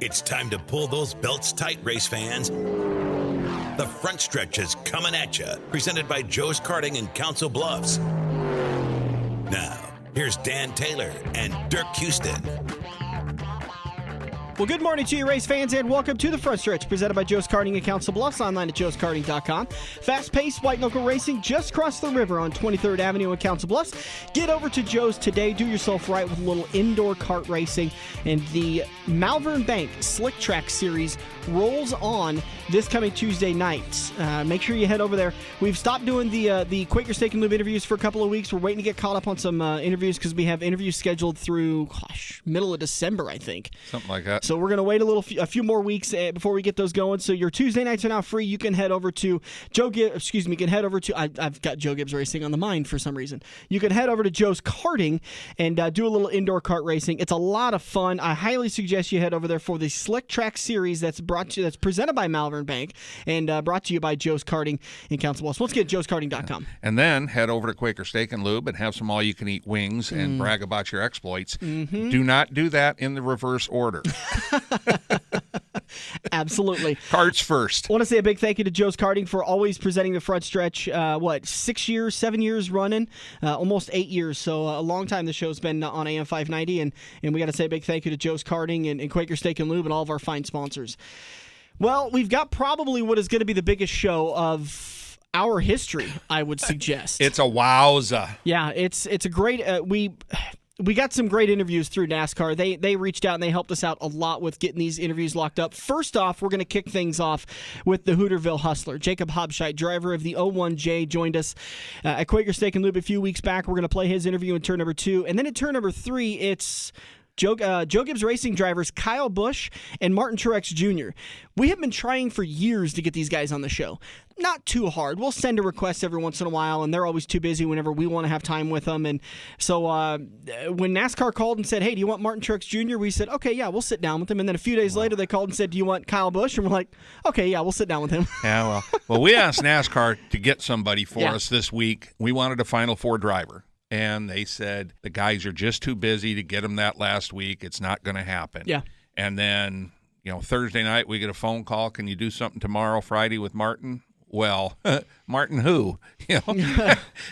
It's time to pull those belts tight, race fans. The front stretch is coming at you, presented by Joe's Karting in Council Bluffs. Now, here's Dan Taylor and Dirk Houston. Well, good morning to you, race fans, and welcome to the front stretch, presented by Joe's Karting in Council Bluffs, online at joeskarting.com. Fast-paced white knuckle racing just across the river on 23rd Avenue in Council Bluffs. Get over to Joe's today. Do yourself right with a little indoor kart racing. And the Malvern Bank Slick Track Series rolls on this coming Tuesday night. Make sure you head over there. We've stopped doing the Quaker Steak and Lube interviews for a couple of weeks. We're waiting to get caught up on some interviews because we have interviews scheduled through middle of December, I think. Something like that. So we're going to wait a few more weeks before we get those going. So your Tuesday nights are now free. You can head over to I've got Joe Gibbs Racing on the mind for some reason. You can head over to Joe's Karting and do a little indoor kart racing. It's a lot of fun. I highly suggest you head over there for the Slick Track Series that's presented by Malvern Bank and brought to you by Joe's Karting in Council Bluffs. Let's get joeskarting.com. And then head over to Quaker Steak and Lube and have some all-you-can-eat wings and brag about your exploits. Mm-hmm. Do not do that in the reverse order. Absolutely. Karts first. I want to say a big thank you to Joe's Karting for always presenting the front stretch. 7 years running? Almost 8 years. So a long time the show's been on AM 590. And we got to say a big thank you to Joe's Karting and Quaker Steak and Lube and all of our fine sponsors. Well, we've got probably what is going to be the biggest show of our history, I would suggest. It's a wowza. Yeah, it's a great we got some great interviews through NASCAR. They reached out and they helped us out a lot with getting these interviews locked up. First off, we're going to kick things off with the Hooterville Hustler. Jacob Hobscheidt, driver of the 01J, joined us at Quaker Steak and Lube a few weeks back. We're going to play his interview in turn number 2. And then in turn number 3, it's Joe Gibbs Racing drivers Kyle Busch and Martin Truex Jr. We have been trying for years to get these guys on the show. Not too hard. We'll send a request every once in a while, and they're always too busy whenever we want to have time with them. And so when NASCAR called and said, hey, do you want Martin Truex Jr.? We said, okay, yeah, we'll sit down with him. And then a few days later, they called and said, do you want Kyle Busch? And we're like, okay, yeah, we'll sit down with him. Yeah, well, we asked NASCAR to get somebody for us this week. We wanted a Final Four driver. And they said, the guys are just too busy to get them that last week. It's not going to happen. Yeah. And then, Thursday night, we get a phone call. Can you do something tomorrow, Friday, with Martin? Well, Martin who?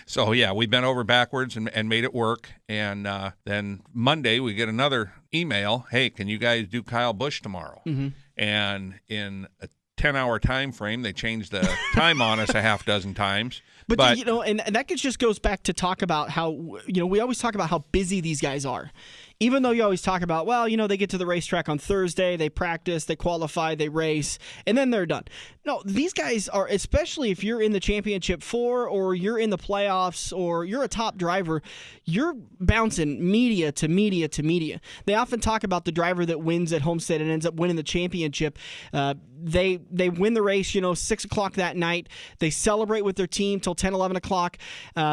So, yeah, we bent over backwards and made it work. And then Monday, we get another email. Hey, can you guys do Kyle Busch tomorrow? Mm-hmm. And in a 10-hour time frame, they changed the time on us a half dozen times. But and that just goes back to talk about how, we always talk about how busy these guys are. Even though you always talk about, they get to the racetrack on Thursday, they practice, they qualify, they race, and then they're done. No, these guys are, especially if you're in the championship 4 or you're in the playoffs or you're a top driver, you're bouncing media to media to media. They often talk about the driver that wins at Homestead and ends up winning the championship. They win the race, 6 o'clock that night. They celebrate with their team till 10, 11 o'clock.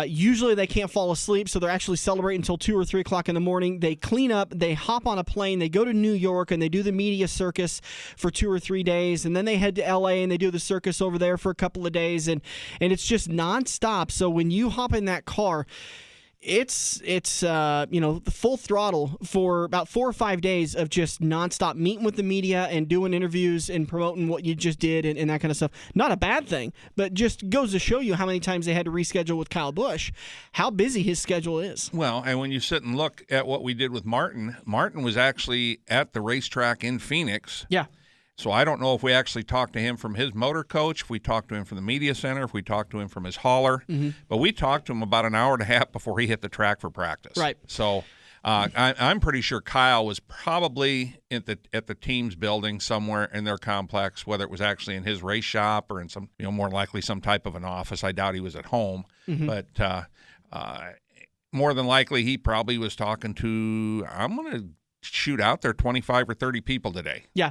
Usually they can't fall asleep, so they're actually celebrating until 2 or 3 o'clock in the morning. They clean up, they hop on a plane, they go to New York, and they do the media circus for 2 or 3 days, and then they head to L.A. and they do the circus over there for a couple of days, and it's just nonstop. So when you hop in that car, it's full throttle for about 4 or 5 days of just nonstop meeting with the media and doing interviews and promoting what you just did and that kind of stuff. Not a bad thing, but just goes to show you how many times they had to reschedule with Kyle Busch, how busy his schedule is. Well, and when you sit and look at what we did with Martin was actually at the racetrack in Phoenix. Yeah. So I don't know if we actually talked to him from his motor coach, if we talked to him from the media center, if we talked to him from his hauler. Mm-hmm. But we talked to him about an hour and a half before he hit the track for practice. Right. So I'm pretty sure Kyle was probably at the team's building somewhere in their complex, whether it was actually in his race shop or in some, more likely some type of an office. I doubt he was at home. Mm-hmm. But more than likely he probably was talking to, I'm going to shoot out there 25 or 30 people today. Yeah.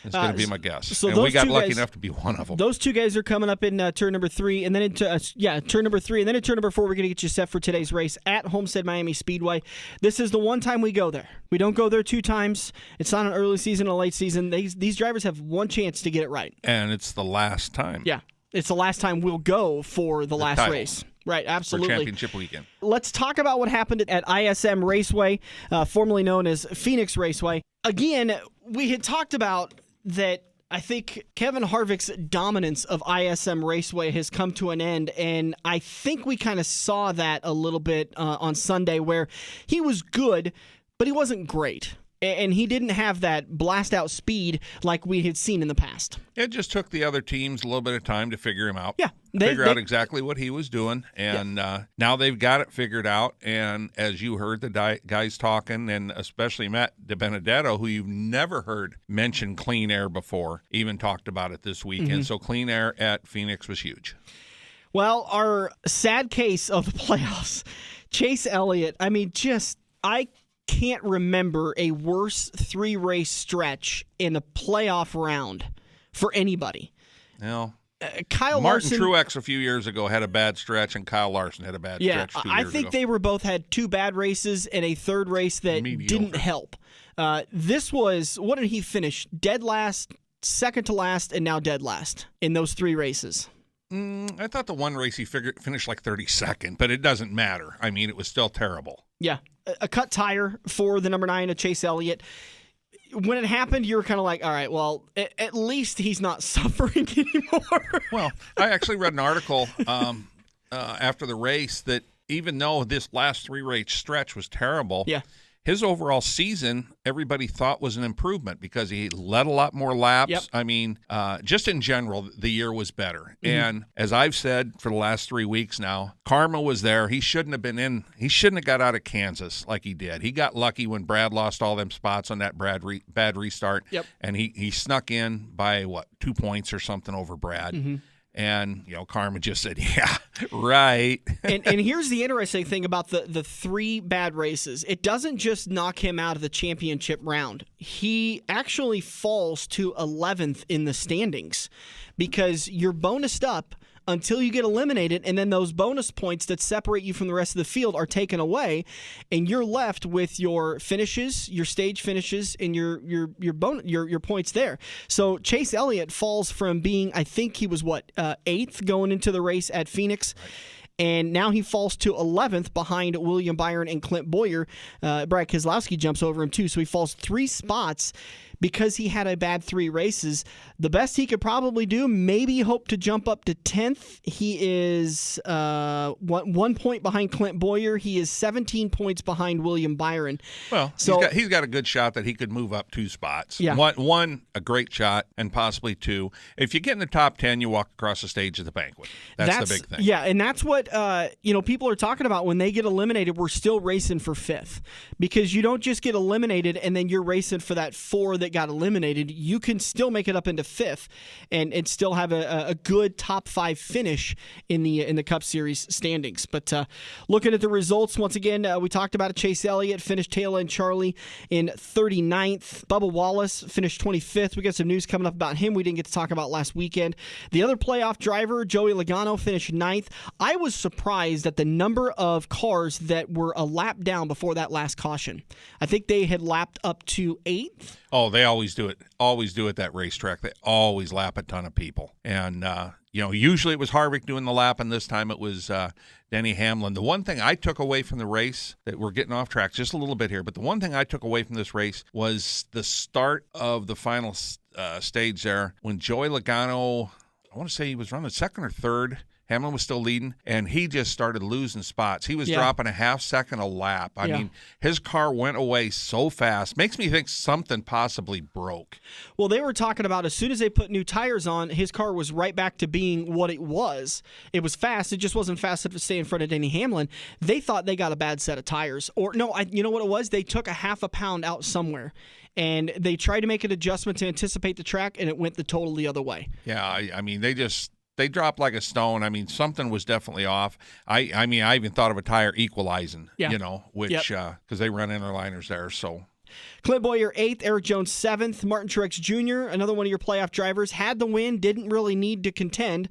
It's going to be my guess. So and we got lucky enough to be one of them. Those two guys are coming up in turn number 3, and then into turn number 3, and then in turn number 4, we're going to get you set for today's race at Homestead Miami Speedway. This is the one time we go there. We don't go there 2 times. It's not an early season, a late season. These drivers have one chance to get it right. And it's the last time. Yeah. It's the last time we'll go for the last title. Race. Right, absolutely. For championship weekend. Let's talk about what happened at ISM Raceway, formerly known as Phoenix Raceway. Again, we had talked about that. I think Kevin Harvick's dominance of ISM Raceway has come to an end, and I think we kind of saw that a little bit on Sunday, where he was good, but he wasn't great. And he didn't have that blast-out speed like we had seen in the past. It just took the other teams a little bit of time to figure him out. Yeah. Figure out exactly what he was doing. And now they've got it figured out. And as you heard the guys talking, and especially Matt DiBenedetto, who you've never heard mention clean air before, even talked about it this weekend. Mm-hmm. So clean air at Phoenix was huge. Well, our sad case of the playoffs, Chase Elliott, I can't remember a worse 3-race stretch in a playoff round for anybody. No. Kyle Martin Larson, Truex a few years ago had a bad stretch, and Kyle Larson had a bad stretch 2 years ago. I think they were both had 2 bad races and a third race that didn't help. This was, what did he finish? Dead last, second to last, and now dead last in those 3 races. I thought the one race he finished like 32nd, but it doesn't matter. I mean, it was still terrible. Yeah, a cut tire for the number 9 of Chase Elliott. When it happened, you were kind of like, all right, well, at least he's not suffering anymore. Well, I actually read an article after the race that even though this last 3-race stretch was terrible, his overall season, everybody thought was an improvement because he led a lot more laps. Yep. I mean, just in general, the year was better. Mm-hmm. And as I've said for the last 3 weeks now, karma was there. He shouldn't have been in. He shouldn't have got out of Kansas like he did. He got lucky when Brad lost all them spots on that bad restart. Yep. And he snuck in by, 2 points or something over Brad. Mm-hmm. And, karma just said, yeah, right. and here's the interesting thing about the 3 bad races. It doesn't just knock him out of the championship round. He actually falls to 11th in the standings because you're bonused up until you get eliminated, and then those bonus points that separate you from the rest of the field are taken away, and you're left with your finishes, your stage finishes, and your points there. So Chase Elliott falls from being, I think he was 8th going into the race at Phoenix. Right. And now he falls to 11th behind William Byron and Clint Boyer. Brad Keselowski jumps over him too, so he falls 3 spots because he had a bad 3 races. The best he could probably do, maybe hope to jump up to 10th. He is 1 point behind Clint Boyer. He is 17 points behind William Byron. Well, so he's got a good shot that he could move up 2 spots. Yeah. One, a great shot, and possibly 2. If you get in the top 10, you walk across the stage at the banquet. That's the big thing. Yeah, and that's what people are talking about when they get eliminated. We're still racing for 5th because you don't just get eliminated and then you're racing for that 4 that got eliminated. You can still make it up into 5th and still have a good top 5 finish in the Cup Series standings. But looking at the results, once again, we talked about it. Chase Elliott finished tail end Charlie in 39th. Bubba Wallace finished 25th. We got some news coming up about him we didn't get to talk about last weekend. The other playoff driver, Joey Logano, finished 9th. I was surprised at the number of cars that were a lap down before that last caution. I think they had lapped up to 8th. Oh, they always do it. Always do it at that racetrack. They always lap a ton of people. And, usually it was Harvick doing the lap, and this time it was Denny Hamlin. The one thing I took away from the race, that we're getting off track just a little bit here, but the one thing I took away from this race was the start of the final stage there when Joey Logano, I want to say he was running 2nd or 3rd. Hamlin was still leading, and he just started losing spots. He was dropping a half second a lap. I mean, his car went away so fast. Makes me think something possibly broke. Well, they were talking about as soon as they put new tires on, his car was right back to being what it was. It was fast. It just wasn't fast enough to stay in front of Denny Hamlin. They thought they got a bad set of tires. Or, no, you know what it was? They took a half a pound out somewhere, and they tried to make an adjustment to anticipate the track, and it went the totally other way. Yeah, I mean, they dropped like a stone. I mean, something was definitely off. I even thought of a tire equalizing, which because they run interliners there. So Clint Boyer 8th, Eric Jones 7th, Martin Truex Jr., another one of your playoff drivers, had the win, didn't really need to contend.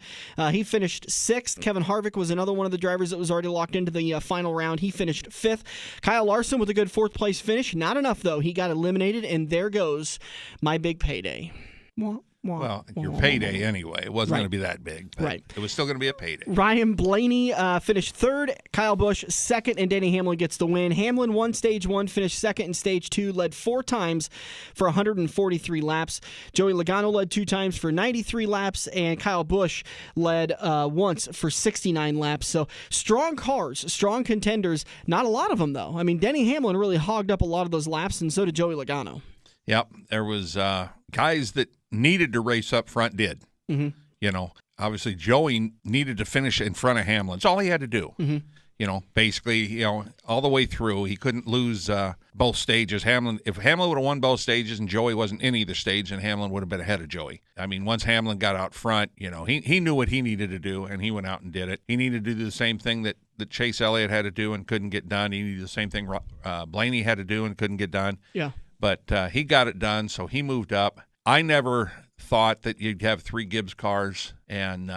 He finished 6th. Kevin Harvick was another one of the drivers that was already locked into the final round. He finished 5th. Kyle Larson with a good 4th place finish. Not enough, though. He got eliminated, and there goes my big payday. Well, Well, your payday anyway. It wasn't going to be that big. But right. It was still going to be a payday. Ryan Blaney finished third. Kyle Busch second, and Denny Hamlin gets the win. Hamlin won Stage 1, finished second in Stage 2, led 4 times for 143 laps. Joey Logano led 2 times for 93 laps, and Kyle Busch led once for 69 laps. So strong cars, strong contenders. Not a lot of them, though. I mean, Denny Hamlin really hogged up a lot of those laps, and so did Joey Logano. Yep. There was guys that needed to race up front did. Mm-hmm. You know, obviously Joey needed to finish in front of Hamlin. It's all he had to do. Mm-hmm. You know, basically, all the way through. He couldn't lose both stages. If Hamlin would have won both stages and Joey wasn't in either stage, then Hamlin would have been ahead of Joey. I mean, once Hamlin got out front, he knew what he needed to do, and he went out and did it. He needed to do the same thing that Chase Elliott had to do and couldn't get done. He needed the same thing Blaney had to do and couldn't get done. Yeah. But he got it done, so he moved up. I never thought that you'd have 3 Gibbs cars and,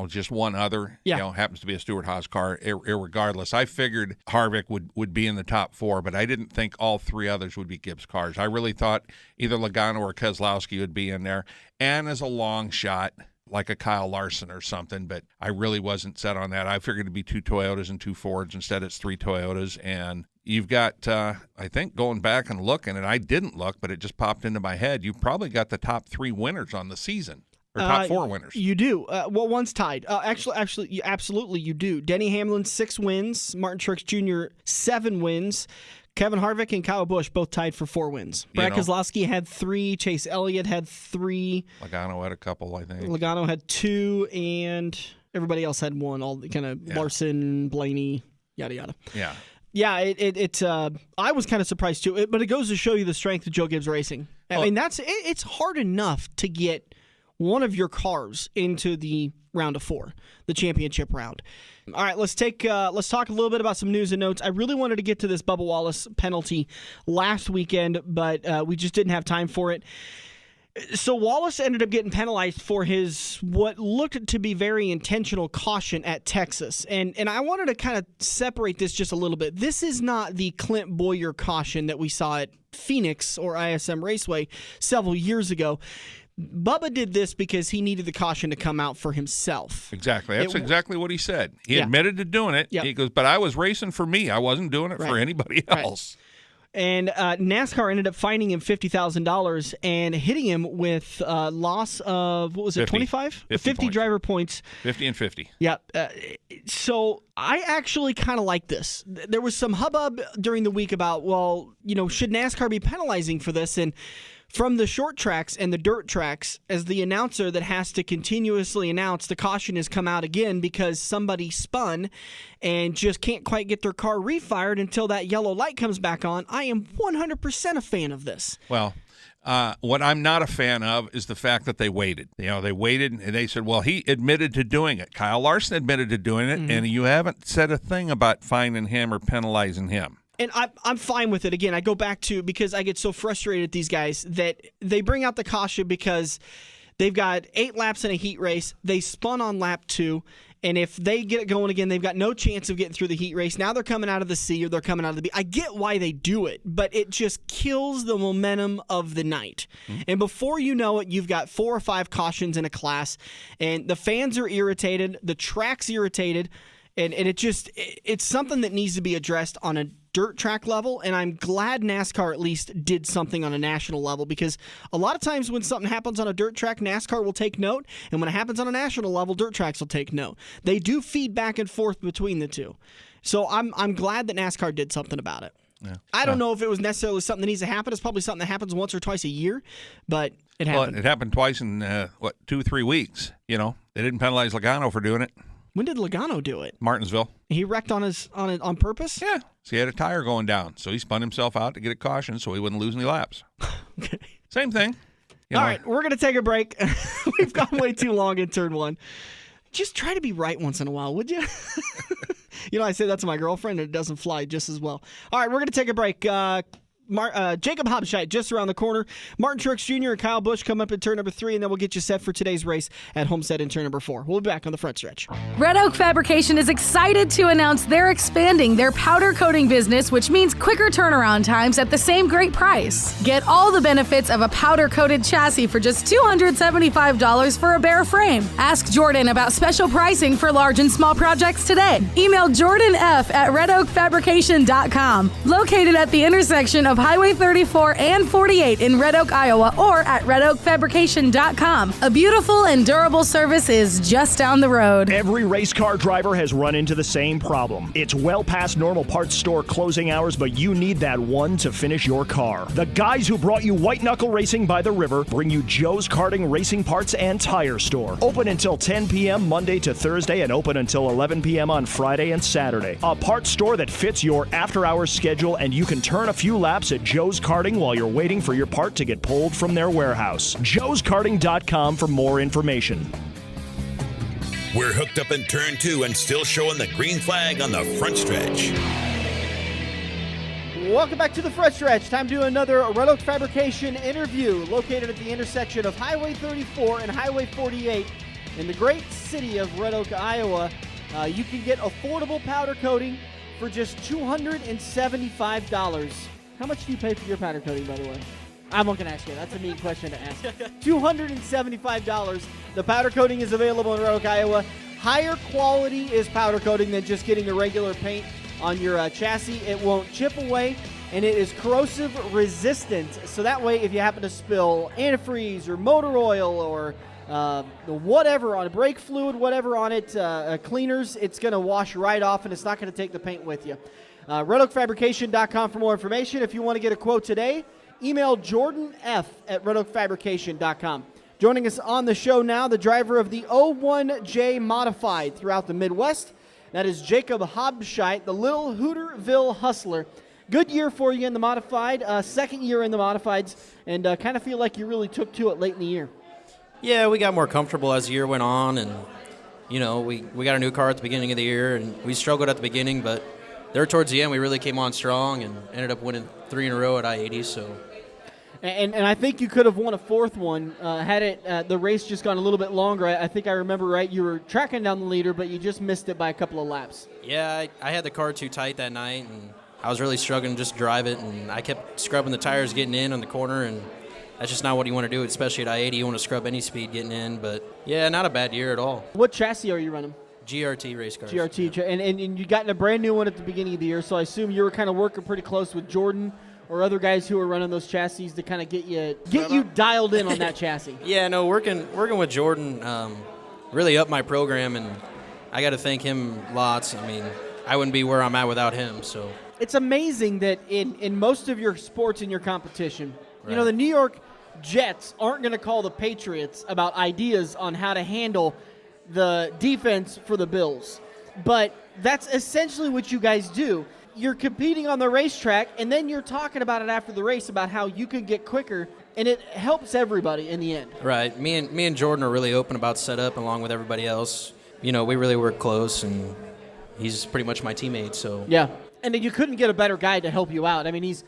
just one other, happens to be a Stewart-Haas car, irregardless. I figured Harvick would be in the top 4, but I didn't think all 3 others would be Gibbs cars. I really thought either Logano or Keselowski would be in there. And as a long shot, like a Kyle Larson or something, but I really wasn't set on that. I figured it'd be 2 Toyotas and 2 Fords. Instead, it's 3 Toyotas. And you've got, I think, going back and looking, and I didn't look, but it just popped into my head, you've probably got the top 3 winners on the season. Or top 4 winners. You do. Well, one's tied. Actually, absolutely you do. Denny Hamlin, 6 wins. Martin Truex Jr., 7 wins. Kevin Harvick and Kyle Busch both tied for 4 wins. Brad Keselowski had 3. Chase Elliott had 3. Logano had a couple, I think. Logano had 2, and everybody else had 1. All kind of Larson, Blaney, yada yada. Yeah. Yeah, I was kind of surprised too. But it goes to show you the strength of Joe Gibbs Racing. I mean, it's hard enough to get one of your cars into the round of 4, the championship round. All right, let's talk a little bit about some news and notes. I really wanted to get to this Bubba Wallace penalty last weekend, but we just didn't have time for it. So Wallace ended up getting penalized for his what looked to be very intentional caution at Texas. And I wanted to kind of separate this just a little bit. This is not the Clint Boyer caution that we saw at Phoenix or ISM Raceway several years ago. Bubba did this because he needed the caution to come out for himself. Exactly. That's exactly what he said. He admitted to doing it. Yep. He goes, but I was racing for me. I wasn't doing it for anybody else. Right. And NASCAR ended up fining him $50,000 and hitting him with loss of, 25? 50 driver points. 50 and 50. Yeah. So I actually kind of like this. There was some hubbub during the week about, should NASCAR be penalizing for this? And from the short tracks and the dirt tracks, as the announcer that has to continuously announce, the caution has come out again because somebody spun and just can't quite get their car refired until that yellow light comes back on. I am 100% a fan of this. Well, what I'm not a fan of is the fact that they waited. They waited and they said, well, he admitted to doing it. Kyle Larson admitted to doing it, and you haven't said a thing about fining him or penalizing him. And I'm fine with it. Again, I go back to, because I get so frustrated at these guys that they bring out the caution because they've got 8 laps in a heat race. They spun on lap 2. And if they get it going again, they've got no chance of getting through the heat race. Now they're coming out of the C or they're coming out of the B. I get why they do it, but it just kills the momentum of the night. Mm-hmm. And before you know it, you've got 4 or 5 cautions in a class, and the fans are irritated, the track's irritated, and it's something that needs to be addressed on a dirt track level, and I'm glad NASCAR at least did something on a national level, because a lot of times when something happens on a dirt track, NASCAR will take note, and when it happens on a national level, dirt tracks will take note. They do feed back and forth between the two. So I'm glad that NASCAR did something about it. Yeah. I don't know if it was necessarily something that needs to happen. It's probably something that happens once or twice a year, but it happened. Well, it happened twice in, 2-3 weeks. They didn't penalize Logano for doing it. When did Logano do it? Martinsville. He wrecked on purpose? Yeah. So he had a tire going down. So he spun himself out to get a caution so he wouldn't lose any laps. Okay. Same thing. All right, we're going to take a break. We've gone way too long in turn 1. Just try to be right once in a while, would you? I say that to my girlfriend, and it doesn't fly just as well. All right, we're going to take a break. Jacob Hobscheidt just around the corner. Martin Truex Jr. and Kyle Busch come up in turn number 3, and then we'll get you set for today's race at Homestead in turn number 4. We'll be back on the front stretch. Red Oak Fabrication is excited to announce they're expanding their powder coating business, which means quicker turnaround times at the same great price. Get all the benefits of a powder-coated chassis for just $275 for a bare frame. Ask Jordan about special pricing for large and small projects today. Email Jordan F. at redoakfabrication.com. Located at the intersection of Highway 34 and 48 in Red Oak, Iowa, or at redoakfabrication.com. A beautiful and durable service is just down the road. Every race car driver has run into the same problem. It's well past normal parts store closing hours, but you need that one to finish your car. The guys who brought you White Knuckle Racing by the River bring you Joe's Karting Racing Parts and Tire Store. Open until 10 p.m. Monday to Thursday and open until 11 p.m. on Friday and Saturday. A parts store that fits your after-hours schedule, and you can turn a few laps at Joe's Karting while you're waiting for your part to get pulled from their warehouse. joeskarting.com for more information. We're hooked up in turn 2 and still showing the green flag on the front stretch. Welcome back to the front stretch. Time to do another Red Oak Fabrication interview located at the intersection of Highway 34 and Highway 48 in the great city of Red Oak, Iowa. You can get affordable powder coating for just $275. How much do you pay for your powder coating, by the way? I'm not going to ask you. That's a mean question to ask. $275. The powder coating is available in Red Oak, Iowa. Higher quality is powder coating than just getting the regular paint on your chassis. It won't chip away, and it is corrosive resistant. So that way, if you happen to spill antifreeze or motor oil or whatever on it, brake fluid, whatever on it, cleaners, it's going to wash right off, and it's not going to take the paint with you. RedOakFabrication.com for more information. If you want to get a quote today, email Jordan F. at RedOakFabrication.com. Joining us on the show now, the driver of the 01J Modified throughout the Midwest. That is Jacob Hobscheidt, the Little Hooterville Hustler. Good year for you in the Modified, second year in the Modifieds, and kind of feel like you really took to it late in the year. Yeah, we got more comfortable as the year went on, and, we got a new car at the beginning of the year, and we struggled at the beginning, but there towards the end, we really came on strong and ended up winning 3 in a row at I-80, so... And I think you could have won a fourth one had it the race just gone a little bit longer. I think I remember right. You were tracking down the leader, but you just missed it by a couple of laps. Yeah, I had the car too tight that night, and I was really struggling to just drive it, and I kept scrubbing the tires getting in on the corner, and that's just not what you want to do, especially at I-80. You want to scrub any speed getting in, but yeah, not a bad year at all. What chassis are you running? GRT race cars. GRT, yeah. And you got in a brand new one at the beginning of the year, so I assume you were kind of working pretty close with Jordan or other guys who are running those chassis to kind of get you dialed in on that chassis. Yeah, no, working with Jordan really upped my program, and I got to thank him lots. I mean, I wouldn't be where I'm at without him. So it's amazing that in most of your sports and your competition, right. The New York Jets aren't going to call the Patriots about ideas on how to handle the defense for the Bills. But that's essentially what you guys do. You're competing on the racetrack, and then you're talking about it after the race about how you can get quicker, and it helps everybody in the end. Right. Me and Jordan are really open about setup along with everybody else. We really work close, and he's pretty much my teammate. So yeah, and you couldn't get a better guy to help you out. I mean, he's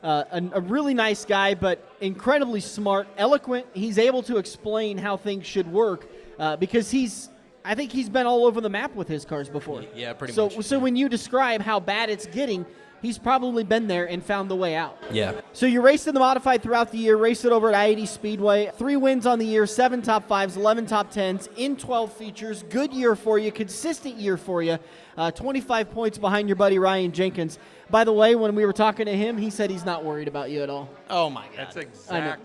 a really nice guy, but incredibly smart, eloquent. He's able to explain how things should work because I think he's been all over the map with his cars before. Yeah, pretty much. So when you describe how bad it's getting, he's probably been there and found the way out. Yeah. So you raced in the Modified throughout the year, raced it over at I-80 Speedway. 3 wins on the year, 7 top 5s, 11 top 10s in 12 features. Good year for you, consistent year for you. 25 points behind your buddy Ryan Jenkins. By the way, when we were talking to him, he said he's not worried about you at all. Oh my God. That's exact.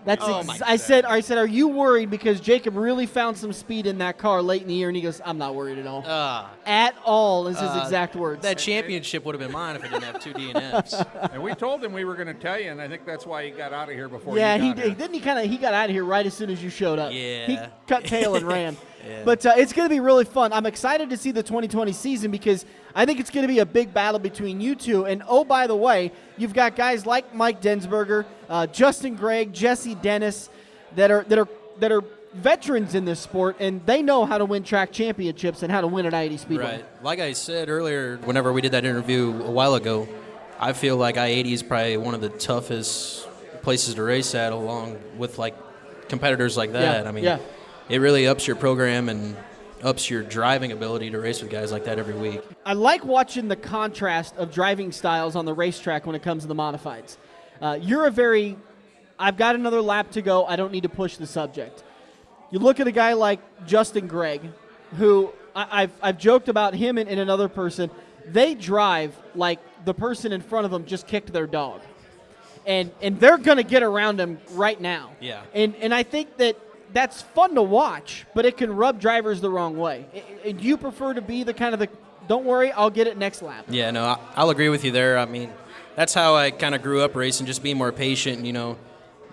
I said, are you worried because Jacob really found some speed in that car late in the year? And he goes, I'm not worried at all. At all is his exact words. That championship would have been mine if I didn't have 2 DNFs. And we told him we were going to tell you, and I think that's why he got out of here before. Yeah, he did. Didn't he? He got out of here right as soon as you showed up. Yeah. He cut tail and ran. Yeah. But it's going to be really fun. I'm excited to see the 2020 season because I think it's going to be a big battle between you two. And, oh, by the way, you've got guys like Mike Densberger, Justin Gregg, Jesse Dennis that are veterans in this sport, and they know how to win track championships and how to win at I-80 Speedway. Right. Like I said earlier, whenever we did that interview a while ago, I feel like I-80 is probably one of the toughest places to race at, along with like competitors like that. Yeah, I mean, it really ups your program and ups your driving ability to race with guys like that every week. I like watching the contrast of driving styles on the racetrack when it comes to the modifieds. I've got another lap to go, I don't need to push the subject. You look at a guy like Justin Gregg, who I've joked about him and another person. They drive like the person in front of them just kicked their dog. And they're going to get around him right now. Yeah. And I think that's fun to watch, but it can rub drivers the wrong way. And you prefer to be the kind of don't worry, I'll get it next lap. Yeah, no, I'll agree with you there. I mean, that's how I kind of grew up racing, just being more patient and,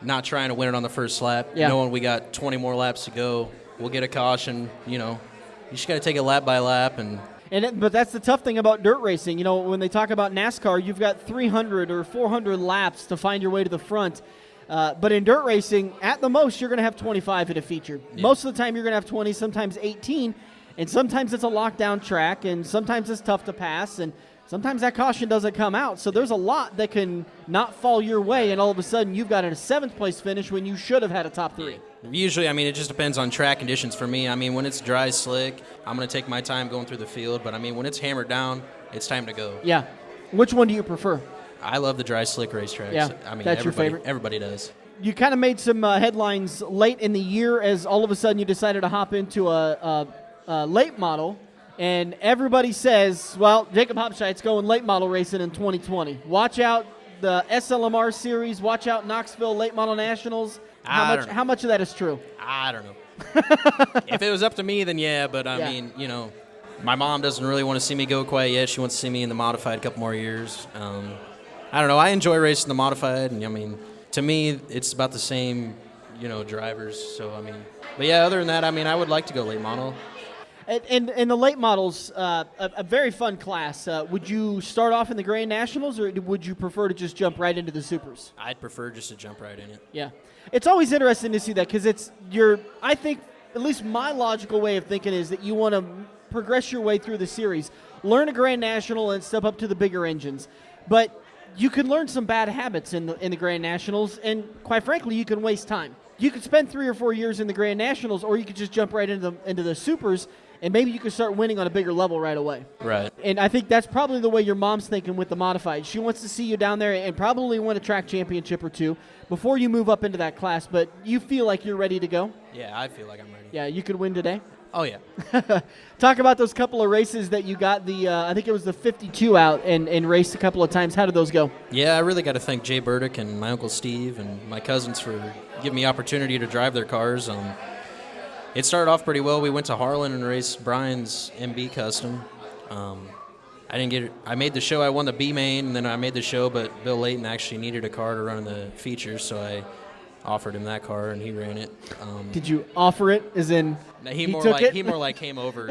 not trying to win it on the first lap. Yeah. Knowing we got 20 more laps to go, we'll get a caution, you just got to take it lap by lap. But that's the tough thing about dirt racing. When they talk about NASCAR, you've got 300 or 400 laps to find your way to the front. But in dirt racing, at the most, you're going to have 25 at a feature. Yeah. Most of the time, you're going to have 20, sometimes 18. And sometimes it's a lockdown track, and sometimes it's tough to pass, and sometimes that caution doesn't come out. So there's a lot that can not fall your way, and all of a sudden you've got a 7th-place finish when you should have had a top 3. Usually, it just depends on track conditions for me. When it's dry, slick, I'm going to take my time going through the field. But, when it's hammered down, it's time to go. Yeah. Which one do you prefer? I love the dry, slick racetracks. Yeah, that's your favorite? Everybody does. You kind of made some headlines late in the year as all of a sudden you decided to hop into a late model. And everybody says, well, Jacob Hobscheidt's going late model racing in 2020. Watch out the SLMR series. Watch out Knoxville Late Model Nationals. How much of that is true? I don't know. If it was up to me, then yeah. But, my mom doesn't really want to see me go quite yet. She wants to see me in the modified a couple more years. I don't know. I enjoy racing the modified. And, to me, it's about the same, drivers. So, but yeah, other than that, I would like to go late model. And the late models, a very fun class. Would you start off in the Grand Nationals, or would you prefer to just jump right into the Supers? I'd prefer just to jump right in it. Yeah. It's always interesting to see that because I think, at least my logical way of thinking is that you want to progress your way through the series, learn a Grand National, and step up to the bigger engines. But you can learn some bad habits in the Grand Nationals, and quite frankly, you can waste time. You could spend 3 or 4 years in the Grand Nationals, or you could just jump right into the Supers, and maybe you could start winning on a bigger level right away. Right. And I think that's probably the way your mom's thinking with the modified. She wants to see you down there and probably win a track championship or 2 before you move up into that class. But you feel like you're ready to go? Yeah, I feel like I'm ready. Yeah, you could win today? Oh, yeah. Talk about those couple of races that you got I think it was the 52 out and raced a couple of times. How did those go? Yeah, I really got to thank Jay Burdick and my Uncle Steve and my cousins for giving me opportunity to drive their cars. It started off pretty well. We went to Harlan and raced Brian's MB Custom. I didn't get it. I made the show. I won the B main, and then I made the show, but Bill Layton actually needed a car to run in the features, so I offered him that car, and he ran it. Did you offer it, as in he more like came over.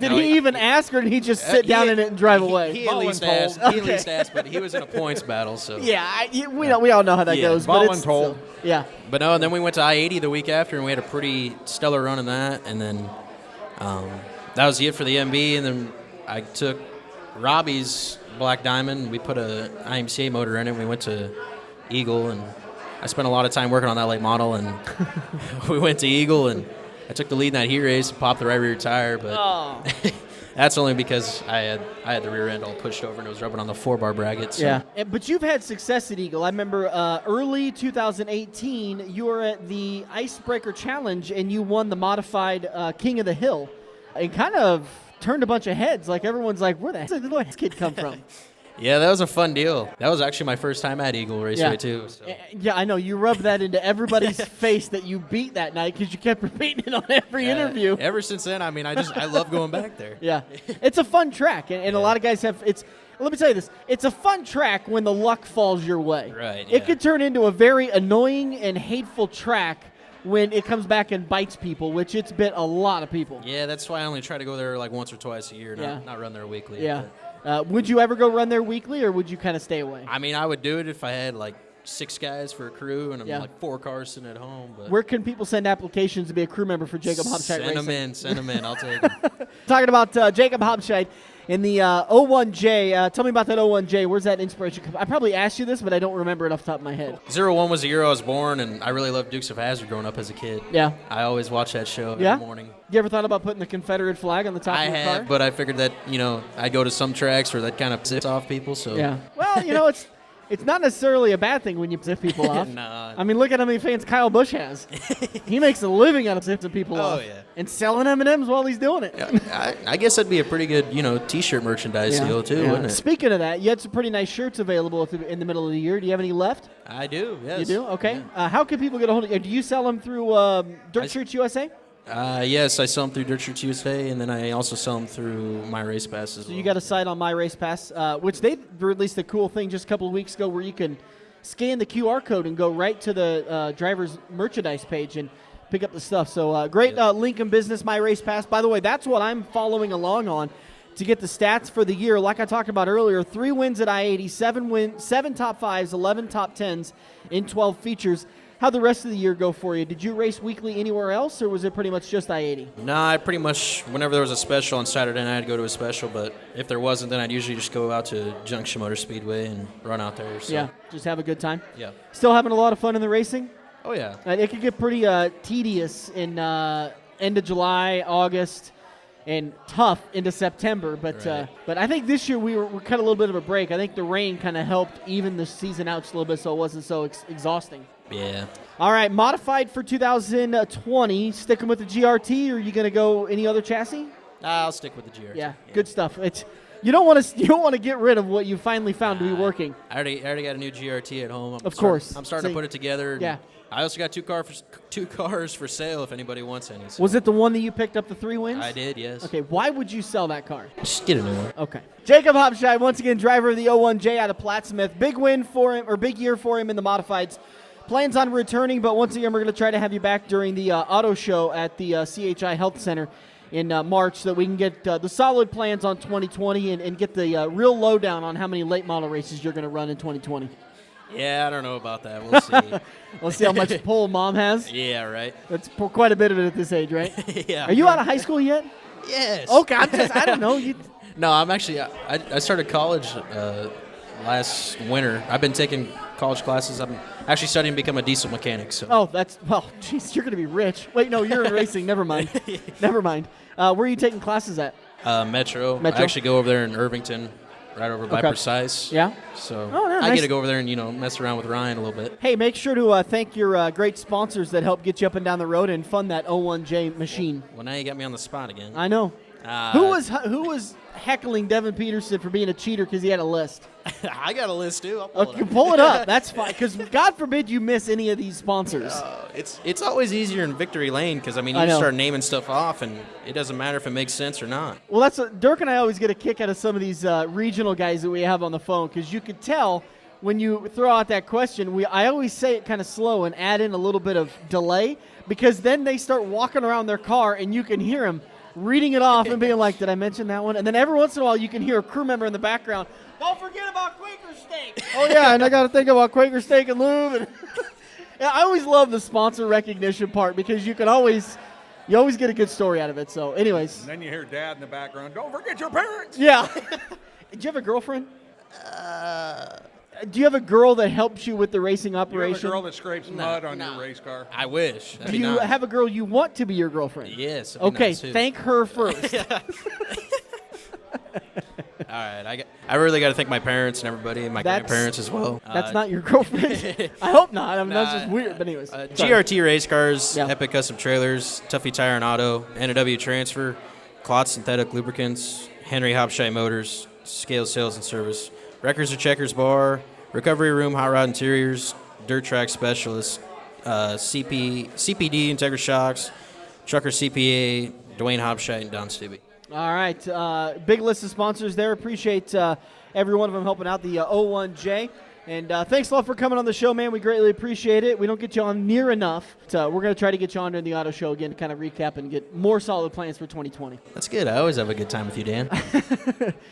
Did he even ask, or did he just sit down in it and drive away? He at least asked. He at least asked, but he was in a points battle, so. Yeah, we all know how that goes. But it's still, yeah. But no, and then we went to I-80 the week after, and we had a pretty stellar run in that, and then that was it for the MB, and then I took Robbie's Black Diamond. We put a IMCA motor in it. We went to Eagle, and I spent a lot of time working on that late model, and we went to Eagle, and I took the lead in that heat race, popped the right rear tire, but that's only because I had the rear end all pushed over and it was rubbing on the 4-bar bracket. So. Yeah, but you've had success at Eagle. I remember early 2018, you were at the Icebreaker Challenge, and you won the modified King of the Hill, and kind of turned a bunch of heads. Like, everyone's like, where the heck did this kid come from? Yeah, that was a fun deal. That was actually my first time at Eagle Raceway, too. So. Yeah, I know. You rubbed that into everybody's face that you beat that night because you kept repeating it on every interview. Ever since then, I love going back there. Yeah. It's a fun track, and a lot of guys have – let me tell you this. It's a fun track when the luck falls your way. Right, yeah. It could turn into a very annoying and hateful track when it comes back and bites people, which it's bit a lot of people. Yeah, that's why I only try to go there like once or twice a year, not run there weekly. Yeah. Would you ever go run there weekly, or would you kind of stay away? I would do it if I had like 6 guys for a crew and I'm like 4 cars sitting at home. But where can people send applications to be a crew member for Jacob Hobscheidt Racing? Send them in. I'll take them. Talking about Jacob Hobscheidt, In the 01J, tell me about that 01J. Where's that inspiration come? I probably asked you this, but I don't remember it off the top of my head. 01 was the year I was born, and I really loved Dukes of Hazzard growing up as a kid. Yeah. I always watched that show every morning. You ever thought about putting the Confederate flag on the top of your car? I have, but I figured that, I'd go to some tracks where that kind of sits off people. So yeah. Well, it's not necessarily a bad thing when you zip people off. Nah. I mean, look at how many fans Kyle Busch has. He makes a living out of zipping people off. Oh, yeah. And selling M&Ms while he's doing it. Yeah, I guess that'd be a pretty good, T-shirt merchandise deal, too, wouldn't it? Speaking of that, you had some pretty nice shirts available in the middle of the year. Do you have any left? I do, yes. You do? Okay. Yeah. How can people get a hold of you? Do you sell them through Dirt Shirts USA? Yes, I sell them through Dirt Shirts USA, and then I also sell them through My Race Pass as well. So you got a site on My Race Pass, which they released a cool thing just a couple of weeks ago where you can scan the QR code and go right to the driver's merchandise page and pick up the stuff. So great link in business, My Race Pass. By the way, that's what I'm following along on to get the stats for the year. Like I talked about earlier, 3 wins at I-80, 7 top 5s, 11 top 10s in 12 features. How'd the rest of the year go for you? Did you race weekly anywhere else, or was it pretty much just I-80? No, I pretty much, whenever there was a special on Saturday night, I'd go to a special. But if there wasn't, then I'd usually just go out to Junction Motor Speedway and run out there. So. Yeah, just have a good time? Yeah. Still having a lot of fun in the racing? Oh, yeah. It could get pretty tedious in end of July, August, and tough into September. But right. But I think this year we cut a little bit of a break. I think the rain kind of helped even the season out just a little bit so it wasn't so exhausting. Yeah. All right, modified for 2020. Sticking with the GRT, or are you going to go any other chassis? I'll stick with the GRT. Yeah, good stuff. You don't want to get rid of what you finally found to be working. I already got a new GRT at home. Of course. I'm starting to put it together. Yeah. I also got two cars for sale if anybody wants any. So. Was it the one that you picked up the 3 wins? I did, yes. Okay, why would you sell that car? Just get a new one. Okay. Jacob Hobscheidt, once again, driver of the 01J out of Plattsmouth. Big win for him, or big year for him in the modifieds. Plans on returning, but once again, we're going to try to have you back during the auto show at the CHI Health Center in March so that we can get the solid plans on 2020 and get the real lowdown on how many late model races you're going to run in 2020. Yeah, I don't know about that. We'll see. We'll see how much pull Mom has. Yeah, right. That's quite a bit of it at this age, right? Yeah. Are you out of high school yet? Yes. Okay, I don't know. No, I'm actually, I started college last winter. I've been taking college classes. I'm actually studying to become a diesel mechanic. So. Oh, jeez, you're going to be rich. Wait, no, you're in racing. Never mind. Never mind. Where are you taking classes at? Metro. I actually go over there in Irvington, right over by Precise. Yeah. So no, I nice. get to go over there and mess around with Ryan a little bit. Hey, make sure to thank your great sponsors that help get you up and down the road and fund that 01J machine. Well, now you got me on the spot again. I know. Who was heckling Devin Peterson for being a cheater because he had a list? I got a list too. I'll pull it up. That's fine. Because God forbid you miss any of these sponsors. It's always easier in victory lane because you just start naming stuff off and it doesn't matter if it makes sense or not. Well, that's Dirk and I always get a kick out of some of these regional guys that we have on the phone because you could tell when you throw out that question. I always say it kind of slow and add in a little bit of delay because then they start walking around their car and you can hear them reading it off and being like, did I mention that one? And then every once in a while you can hear a crew member in the background, don't forget about Quaker Steak. Oh, yeah, and I got to think about Quaker Steak and Lube. And yeah, I always love the sponsor recognition part because you always get a good story out of it. So, anyways. And then you hear Dad in the background, don't forget your parents. Yeah. Do you have a girlfriend? Do you have a girl that helps you with the racing operation? You have a girl that scrapes mud on your race car? I wish. Do you have a girl you want to be your girlfriend? Yes. Okay, nice thank her first. All right. I really got to thank my parents and everybody, and my grandparents as well. That's not your girlfriend? I hope not. I mean, that's just weird. But anyways. GRT race cars, Epic Custom Trailers, Tuffy Tire and Auto, NW Transfer, Klotz Synthetic Lubricants, Henry Hobscheidt Motors, Scale Sales and Service, Wreckers or Checkers Bar, Recovery Room Hot Rod Interiors, Dirt Track Specialist, CPD Integra Shocks, Trucker CPA, Dwayne Hobscheidt, and Don Stubbe. All right. Big list of sponsors there. Appreciate every one of them helping out the 01J. And thanks a lot for coming on the show, man. We greatly appreciate it. We don't get you on near enough. So we're going to try to get you on during the auto show again to kind of recap and get more solid plans for 2020. That's good. I always have a good time with you, Dan.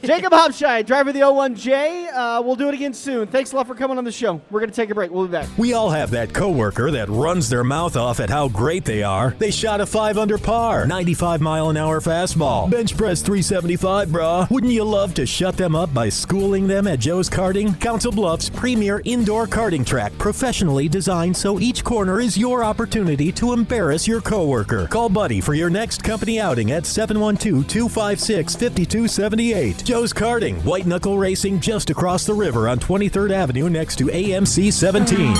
Jacob Hobscheidt, driver of the 01J. We'll do it again soon. Thanks a lot for coming on the show. We're going to take a break. We'll be back. We all have that coworker that runs their mouth off at how great they are. They shot a 5 under par, 95-mile-an-hour fastball, bench press 375, brah. Wouldn't you love to shut them up by schooling them at Joe's Karting? Council Bluffs' premier indoor karting track, professionally designed so each corner is your opportunity to embarrass your coworker. Call Buddy for your next company outing at 712-256-5278. Joe's Karting, white knuckle racing just across the river on 23rd Avenue next to AMC 17.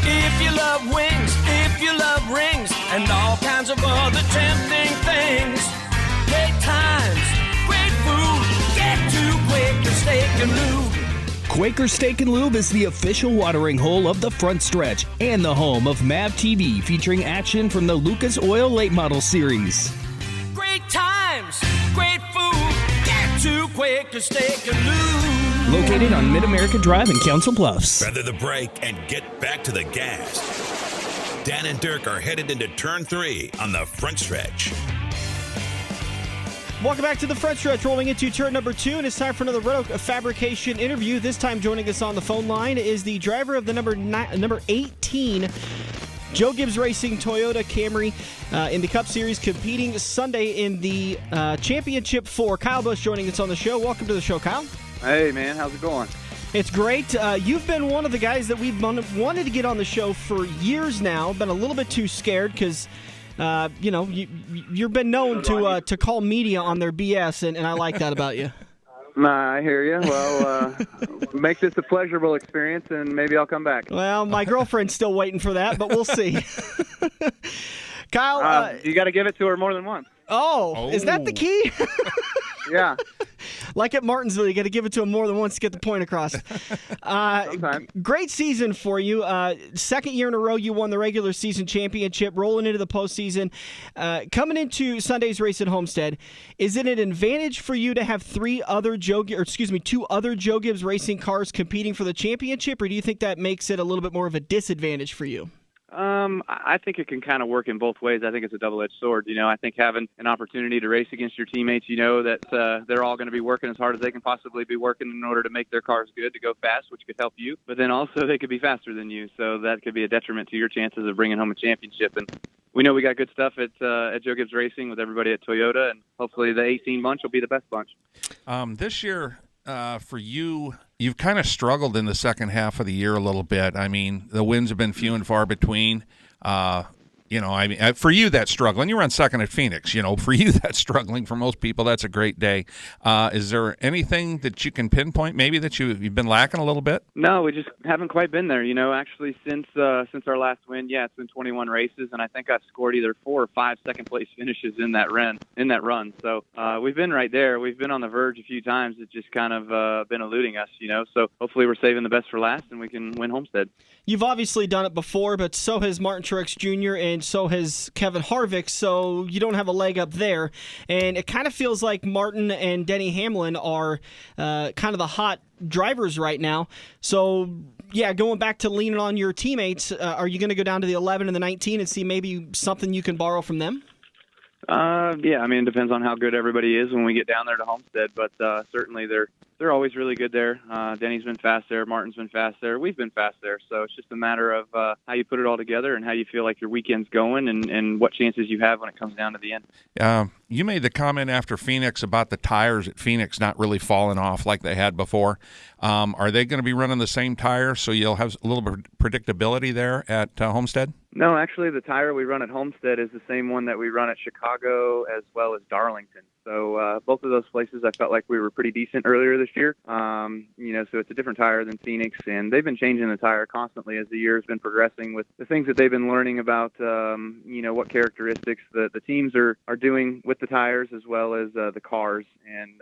If you love wings, if you love rings, and all kinds of other tempting things, great times, great food, get to Quaker Steak and Lube. Quaker Steak and Lube is the official watering hole of the front stretch and the home of MAV TV, featuring action from the Lucas Oil Late Model Series. Great times, great food, get to Quaker Steak and Lube. Located on Mid-America Drive in Council Bluffs. Feather the brake and get back to the gas. Dan and Dirk are headed into turn 3 on the front stretch. Welcome back to the front stretch, rolling into turn number 2, and it's time for another Red Oak Fabrication interview. This time joining us on the phone line is the driver of the number 18 Joe Gibbs Racing Toyota Camry in the Cup Series, competing Sunday in the Championship 4. Kyle Busch joining us on the show. Welcome to the show, Kyle. Hey, man. How's it going? It's great. You've been one of the guys that we've wanted to get on the show for years now. Been a little bit too scared because you've been known to call media on their BS, and I like that about you. I hear you. Well, make this a pleasurable experience, and maybe I'll come back. Well, my girlfriend's still waiting for that, but we'll see. Kyle, you got to give it to her more than once. Oh, is that the key? Yeah. Like at Martinsville, you got to give it to him more than once to get the point across. Great season for you. Second year in a row, you won the regular season championship, rolling into the postseason. Coming into Sunday's race at Homestead, is it an advantage for you to have two other Joe Gibbs Racing cars competing for the championship, or do you think that makes it a little bit more of a disadvantage for you? I think it can kind of work in both ways. I think it's a double-edged sword. I think having an opportunity to race against your teammates, that they're all going to be working as hard as they can possibly be working in order to make their cars good, to go fast, which could help you. But then also they could be faster than you, so that could be a detriment to your chances of bringing home a championship. And we know we got good stuff at Joe Gibbs Racing with everybody at Toyota, and hopefully the 18 bunch will be the best bunch. This year, for you, you've kind of struggled in the second half of the year a little bit. I mean, the wins have been few and far between. For you, that's struggling. You run second at Phoenix. For you, that's struggling. For most people, that's a great day. Is there anything that you can pinpoint, maybe that you've been lacking a little bit? No, we just haven't quite been there. Actually, since our last win, it's been 21 races, and I think I've scored either 4 or 5 second-place finishes in that run. So we've been right there. We've been on the verge a few times. It's just kind of been eluding us. So hopefully we're saving the best for last, and we can win Homestead. You've obviously done it before, but so has Martin Truex Jr. and so has Kevin Harvick, so you don't have a leg up there. And it kind of feels like Martin and Denny Hamlin are kind of the hot drivers right now. So, going back to leaning on your teammates, are you going to go down to the 11 and the 19 and see maybe something you can borrow from them? It depends on how good everybody is when we get down there to Homestead, but certainly they're always really good there. Denny's been fast there. Martin's been fast there. We've been fast there. So it's just a matter of how you put it all together and how you feel like your weekend's going and what chances you have when it comes down to the end. You made the comment after Phoenix about the tires at Phoenix not really falling off like they had before. Are they going to be running the same tire so you'll have a little bit of predictability there at Homestead? No, actually, the tire we run at Homestead is the same one that we run at Chicago as well as Darlington. So both of those places, I felt like we were pretty decent earlier this year. So it's a different tire than Phoenix, and they've been changing the tire constantly as the year has been progressing with the things that they've been learning about, what characteristics the teams are doing with the tires as well as the cars. And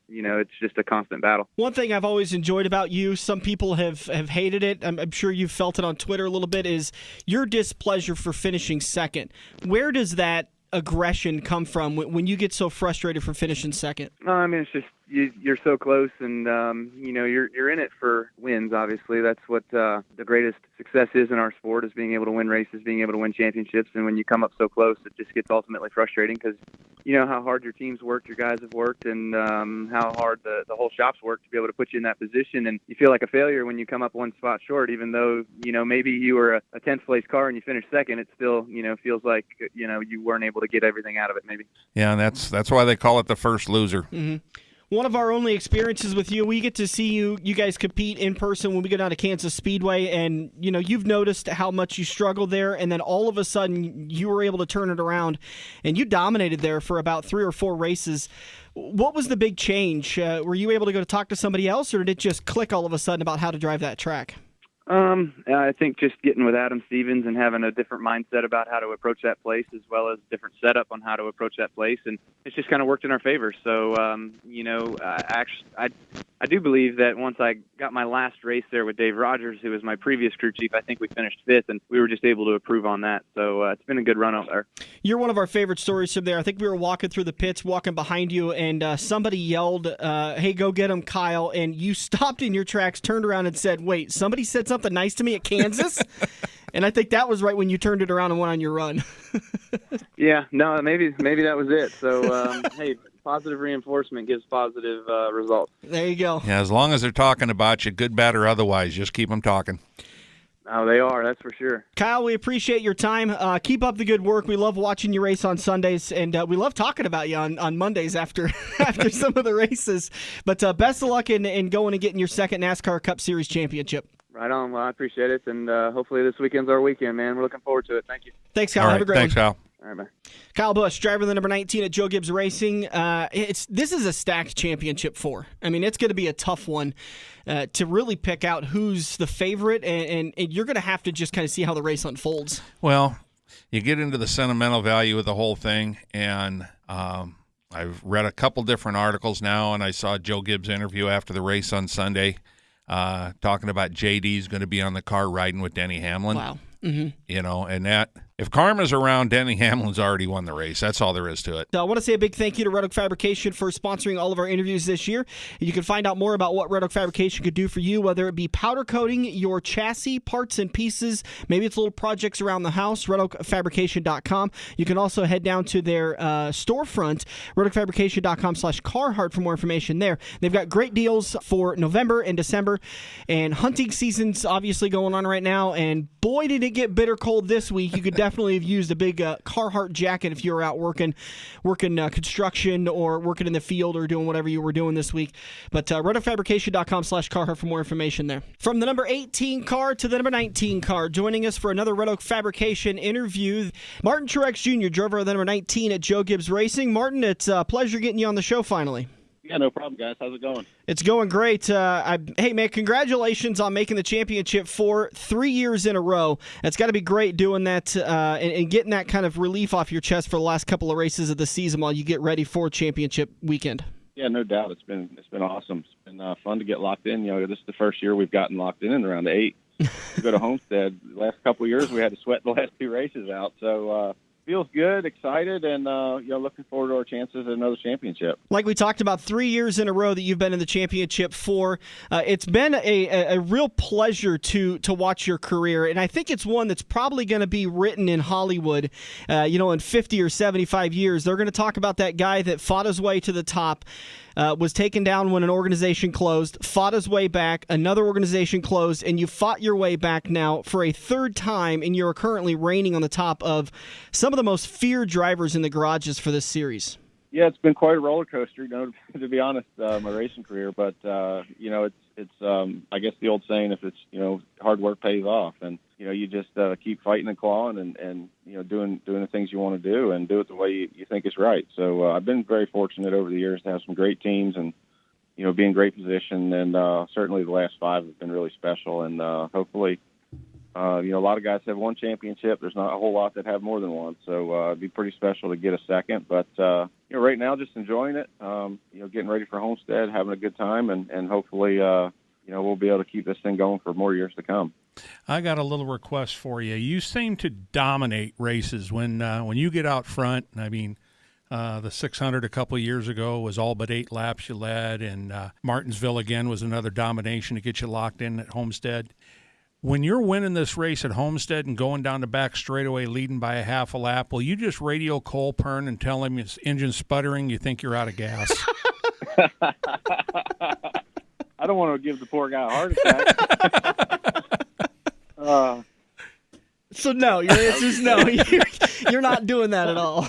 it's just a constant battle. One thing I've always enjoyed about you, some people have hated it, I'm sure you've felt it on Twitter a little bit, is your displeasure for finishing second. Where does that aggression come from when you get so frustrated for finishing second? It's just you're so close, and you're in it for wins. Obviously, that's what the greatest success is in our sport, is being able to win races, being able to win championships. And when you come up so close, it just gets ultimately frustrating, because you know how hard your team's worked, your guys have worked, and how hard the whole shop's worked to be able to put you in that position. And you feel like a failure when you come up one spot short, even though maybe you were a 10th place car and you finished second. It still feels like you weren't able to get everything out of it. Maybe. Yeah, and that's why they call it the first loser. Mm-hmm. One of our only experiences with you, we get to see you guys compete in person when we go down to Kansas Speedway, and you've noticed how much you struggled there, and then all of a sudden you were able to turn it around, and you dominated there for about 3 or 4 races. What was the big change? Were you able to go to talk to somebody else, or did it just click all of a sudden about how to drive that track? I think just getting with Adam Stevens and having a different mindset about how to approach that place, as well as different setup on how to approach that place, and it's just kind of worked in our favor. So, I do believe that once I got my last race there with Dave Rogers, who was my previous crew chief, I think we finished 5th, and we were just able to improve on that. So it's been a good run out there. You're one of our favorite stories from there. I think we were walking through the pits, walking behind you, and somebody yelled, "Hey, go get him, Kyle!" And you stopped in your tracks, turned around, and said, "Wait, somebody said something nice to me at Kansas?" And I think that was right when you turned it around and went on your run. Yeah, no, maybe that was it. So, hey, positive reinforcement gives positive results. There you go. Yeah, as long as they're talking about you, good, bad, or otherwise, just keep them talking. Oh, they are, that's for sure. Kyle, we appreciate your time. Keep up the good work. We love watching you race on Sundays, and we love talking about you on Mondays after some of the races. But best of luck in going and getting your second NASCAR Cup Series championship. Right on. Well, I appreciate it, and hopefully this weekend's our weekend, man. We're looking forward to it. Thank you. Thanks, Kyle. All right, have a great thanks, one. Kyle. All right, bye. Kyle Busch, driver of the number 19 at Joe Gibbs Racing. This is a stacked championship 4. I mean, it's going to be a tough one to really pick out who's the favorite, and you're going to have to just kind of see how the race unfolds. Well, you get into the sentimental value of the whole thing, and I've read a couple different articles now, and I saw Joe Gibbs' interview after the race on Sunday, talking about JD's going to be on the car riding with Denny Hamlin. Wow. Mm-hmm. And that if Karma's around, Denny Hamlin's already won the race. That's all there is to it. I want to say a big thank you to Red Oak Fabrication for sponsoring all of our interviews this year. You can find out more about what Red Oak Fabrication could do for you, whether it be powder coating your chassis, parts and pieces, maybe it's little projects around the house, redoakfabrication.com. You can also head down to their storefront, redoakfabrication.com/Carhartt for more information there. They've got great deals for November and December, and hunting season's obviously going on right now, and boy, did it get bitter cold this week. You could definitely have used a big Carhartt jacket if you were out working construction or working in the field or doing whatever you were doing this week. But redoakfabrication.com/Carhartt for more information there. From the number 18 car to the number 19 car, joining us for another Red Oak Fabrication interview, Martin Truex Jr., driver of the number 19 at Joe Gibbs Racing. Martin, it's a pleasure getting you on the show finally. Yeah, no problem, guys. How's it going? It's going great. Hey, man, congratulations on making the championship 3 years in a row. It's got to be great doing that and getting that kind of relief off your chest for the last couple of races of the season while you get ready for championship weekend. Yeah, no doubt. It's been awesome. It's been fun to get locked in. This is the first year we've gotten locked in around 8. We go to Homestead. The last couple of years we had to sweat the last 2 races out. So feels good, excited, and looking forward to our chances at another championship. Like we talked about, 3 years in a row that you've been in the championship 4. It's been a real pleasure to watch your career, and I think it's one that's probably going to be written in Hollywood. In 50 or 75 years, they're going to talk about that guy that fought his way to the top. Was taken down when an organization closed, fought his way back, another organization closed, and you fought your way back now for a 3rd time, and you're currently reigning on the top of some of the most feared drivers in the garages for this series. Yeah, it's been quite a roller coaster, to be honest, my racing career. But it's I guess the old saying, if it's hard work pays off, and you just keep fighting and clawing and doing the things you want to do and do it the way you think is right. So I've been very fortunate over the years to have some great teams and be in great position, and certainly the last 5 have been really special, and hopefully. A lot of guys have 1 championship. There's not a whole lot that have more than 1, so it'd be pretty special to get a second. But right now, just enjoying it. Getting ready for Homestead, having a good time, and hopefully, we'll be able to keep this thing going for more years to come. I got a little request for you. You seem to dominate races when you get out front. I mean, The 600 a couple of years ago was all but 8 laps you led, and Martinsville again was another domination to get you locked in at Homestead. When you're winning this race at Homestead and going down the back straightaway leading by a half a lap, will you just radio Cole Pern and tell him his engine's sputtering, you think you're out of gas? I don't want to give the poor guy a heart attack. So no, your answer is no. You're not doing that at all.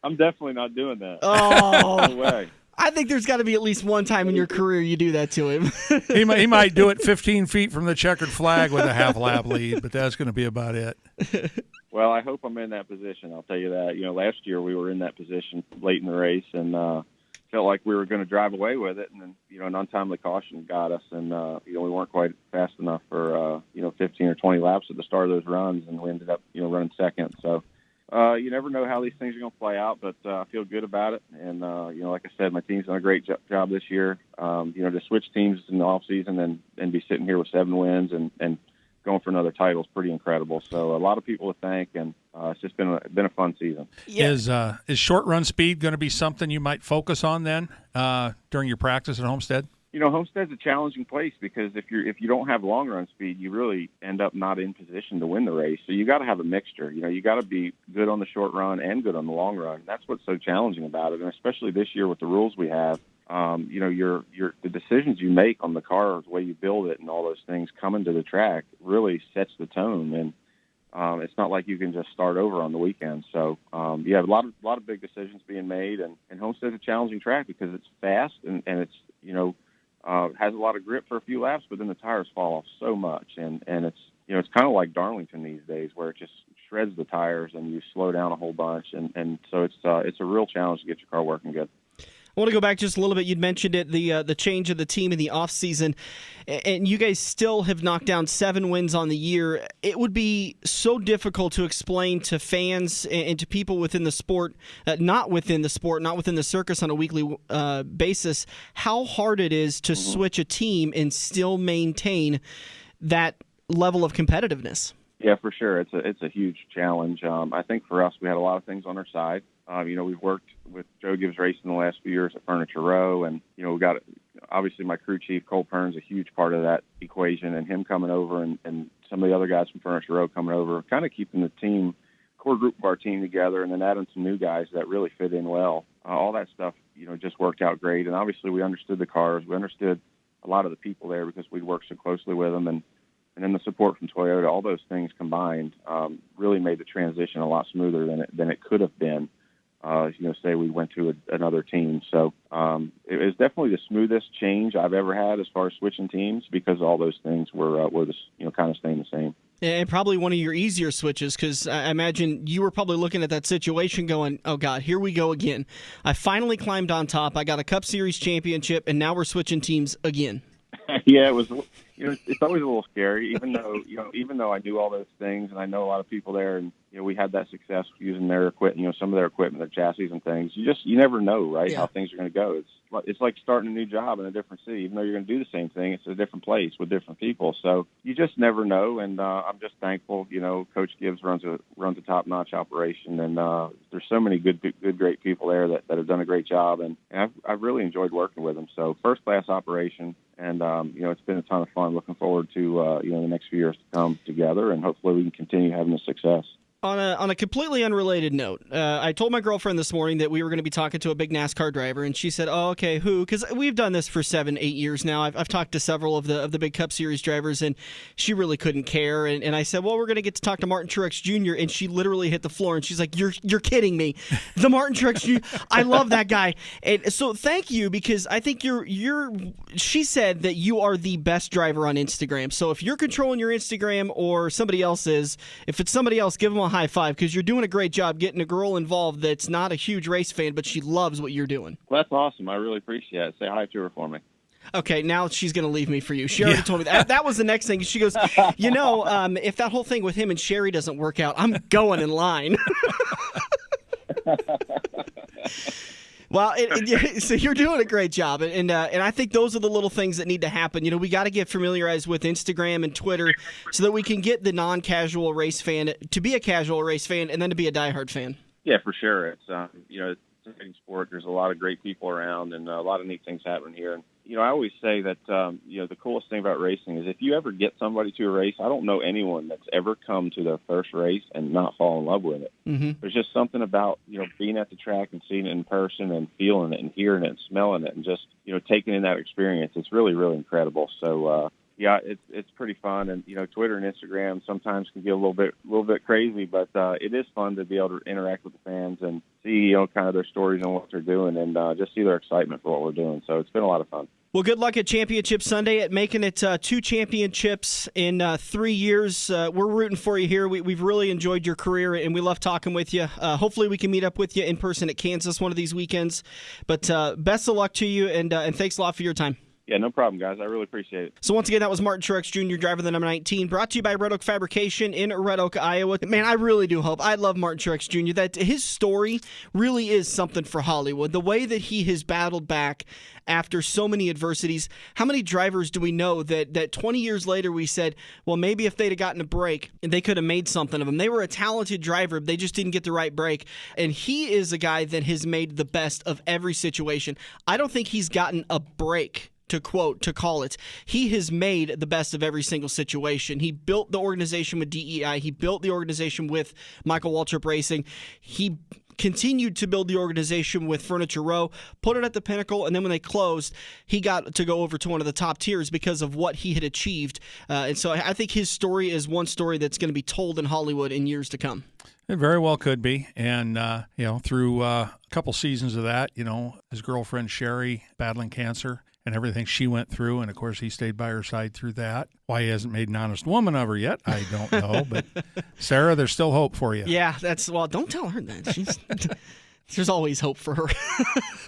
I'm definitely not doing that. Oh, no way. I think there's got to be at least one time in your career you do that to him. He might do it 15 feet from the checkered flag with a half lap lead, but that's going to be about it. Well, I hope I'm in that position. I'll tell you that. Last year we were in that position late in the race and felt like we were going to drive away with it, and then an untimely caution got us, and we weren't quite fast enough for 15 or 20 laps at the start of those runs, and we ended up running second. So you never know how these things are going to play out, but I feel good about it. And like I said, my team's done a great job this year. To switch teams in the off season and be sitting here with 7 wins and going for another title is pretty incredible. So a lot of people to thank, and it's just been a fun season. Yeah. Is short run speed going to be something you might focus on then during your practice at Homestead? Homestead's a challenging place because if you don't have long run speed, you really end up not in position to win the race. So you got to have a mixture. You got to be good on the short run and good on the long run. That's what's so challenging about it, and especially this year with the rules we have. The decisions you make on the car, the way you build it, and all those things coming to the track really sets the tone. And it's not like you can just start over on the weekend. So a lot of big decisions being made, and Homestead's a challenging track because it's fast and it's has a lot of grip for a few laps, but then the tires fall off so much, and it's it's kind of like Darlington these days, where it just shreds the tires and you slow down a whole bunch, and so it's a real challenge to get your car working good. I want to go back just a little bit. You'd mentioned it, the change of the team in the offseason, and you guys still have knocked down 7 wins on the year. It would be so difficult to explain to fans and to people within the sport, not within the circus on a weekly basis, how hard it is to switch a team and still maintain that level of competitiveness. Yeah, for sure. It's a huge challenge. I think for us, we had a lot of things on our side. We've worked with Joe Gibbs Racing the last few years at Furniture Row, and we got obviously my crew chief Cole Pern's a huge part of that equation, and him coming over and some of the other guys from Furniture Row coming over, kind of keeping the core group of our team together, and then adding some new guys that really fit in well. All that stuff, just worked out great, and obviously we understood the cars, we understood a lot of the people there because we'd worked so closely with them, and then the support from Toyota. All those things combined really made the transition a lot smoother than it could have been. Say we went to another team. So it was definitely the smoothest change I've ever had as far as switching teams because all those things were kind of staying the same. And probably one of your easier switches because I imagine you were probably looking at that situation going, oh, God, here we go again. I finally climbed on top. I got a Cup Series championship, and now we're switching teams again. Yeah, it was. It's always a little scary, even though I do all those things and I know a lot of people there, and we had that success using their equipment, some of their equipment, their chassis and things. You never know, right? Yeah. How things are going to go. It's like starting a new job in a different city. Even though you're going to do the same thing, it's a different place with different people. So you just never know, and I'm just thankful. Coach Gibbs runs a top-notch operation, and there's so many good, great people there that have done a great job, and I've really enjoyed working with them. So first-class operation, and it's been a ton of fun. Looking forward to the next few years to come together, and hopefully we can continue having the success. On a completely unrelated note, I told my girlfriend this morning that we were going to be talking to a big NASCAR driver, and she said, "Oh, okay, who?" Because we've done this for 7-8 years now. I've talked to several of the big Cup Series drivers, and she really couldn't care. And I said, "Well, we're going to get to talk to Martin Truex Jr." And she literally hit the floor, and she's like, "You're kidding me, the Martin Truex Jr. I love that guy." And so thank you, because I think you're. She said that you are the best driver on Instagram. So if you're controlling your Instagram or somebody else is, if it's somebody else, give them a high five, because you're doing a great job getting a girl involved that's not a huge race fan, but she loves what you're doing. Well, that's awesome. I really appreciate it. Say hi to her for me. Okay, now she's going to leave me for you. She already told me that. That was the next thing. She goes, if that whole thing with him and Sherry doesn't work out, I'm going in line. Well, so you're doing a great job, and I think those are the little things that need to happen. We got to get familiarized with Instagram and Twitter so that we can get the non-casual race fan to be a casual race fan and then to be a diehard fan. Yeah, for sure. It's it's an exciting sport. There's a lot of great people around, and a lot of neat things happening here. And I always say that the coolest thing about racing is if you ever get somebody to a race, I don't know anyone that's ever come to their first race and not fall in love with it. Mm-hmm. There's just something about being at the track and seeing it in person and feeling it and hearing it and smelling it and just taking in that experience. It's really, really incredible. So yeah, it's pretty fun, and Twitter and Instagram sometimes can get a little bit crazy, but it is fun to be able to interact with the fans and see kind of their stories and what they're doing, and just see their excitement for what we're doing. So it's been a lot of fun. Well, good luck at Championship Sunday at making it 2 championships in 3 years. We're rooting for you here. We've really enjoyed your career, and we love talking with you. Hopefully we can meet up with you in person at Kansas one of these weekends. But best of luck to you, and thanks a lot for your time. Yeah, no problem, guys. I really appreciate it. So once again, that was Martin Truex Jr., driver of the number 19, brought to you by Red Oak Fabrication in Red Oak, Iowa. Man, I really do hope. I love Martin Truex Jr. That his story really is something for Hollywood. The way that he has battled back after so many adversities. How many drivers do we know that 20 years later we said, well, maybe if they'd have gotten a break, they could have made something of them. They were a talented driver. They just didn't get the right break. And he is a guy that has made the best of every situation. I don't think he's gotten a break, to call it. He has made the best of every single situation. He built the organization with DEI. He built the organization with Michael Waltrip Racing. He continued to build the organization with Furniture Row, put it at the pinnacle, and then when they closed, he got to go over to one of the top tiers because of what he had achieved. And so I think his story is one story that's going to be told in Hollywood in years to come. It very well could be. And, through a couple seasons of that, his girlfriend Sherry battling cancer and everything she went through, and of course he stayed by her side through that. Why he hasn't made an honest woman of her yet, I don't know. But Sarah, there's still hope for you. Yeah, don't tell her that. There's always hope for her.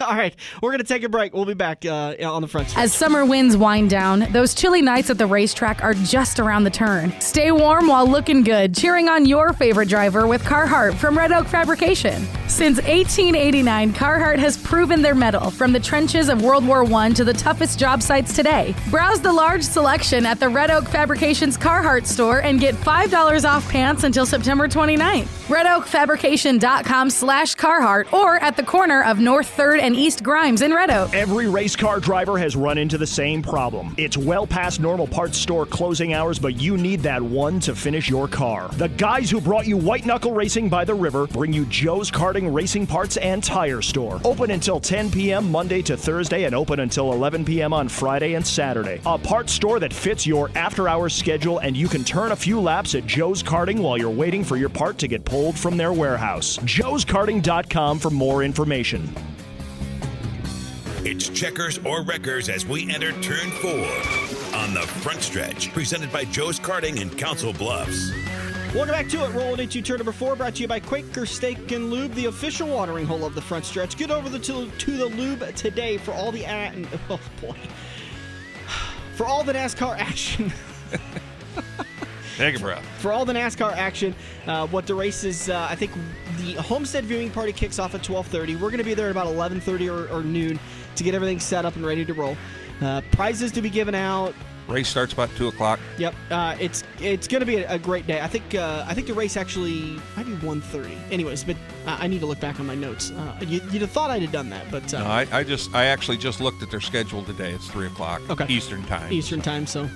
All right, we're going to take a break. We'll be back on the front stretch. As summer winds wind down, those chilly nights at the racetrack are just around the turn. Stay warm while looking good, cheering on your favorite driver with Carhartt from Red Oak Fabrication. Since 1889, Carhartt has proven their mettle from the trenches of World War I to the toughest job sites today. Browse the large selection at the Red Oak Fabrication's Carhartt store and get $5 off pants until September 29th. RedOakFabrication.com/Carhartt or at the corner of North 3rd and East Grimes in Red Oak. Every race car driver has run into the same problem. It's well past normal parts store closing hours, but you need that one to finish your car. The guys who brought you white knuckle racing by the river bring you Joe's Karting Racing Parts and Tire Store. Open until 10 p.m. Monday to Thursday and open until 11 p.m. on Friday and Saturday. A parts store that fits your after-hours schedule, and you can turn a few laps at Joe's Karting while you're waiting for your part to get pulled from their warehouse. joeskarting.com for more information. It's checkers or wreckers as we enter turn 4 on the front stretch, presented by Joe's Karting in Council Bluffs. Welcome back to it. Rolling into turn number 4, brought to you by Quaker Steak and Lube, the official watering hole of the front stretch. Get over to the lube today for all the for all the NASCAR action. Take a breath. For all the NASCAR action, what the race is, I think the Homestead viewing party kicks off at 12:30. We're going to be there at about 11:30 or noon to get everything set up and ready to roll. Prizes to be given out. Race starts about 2 o'clock. Yep. It's going to be a great day. I think the race actually might be 1:30. Anyways, but I need to look back on my notes. You'd have thought I'd have done that, but no, I actually just looked at their schedule today. It's 3 o'clock. Okay. Eastern time. Eastern time. So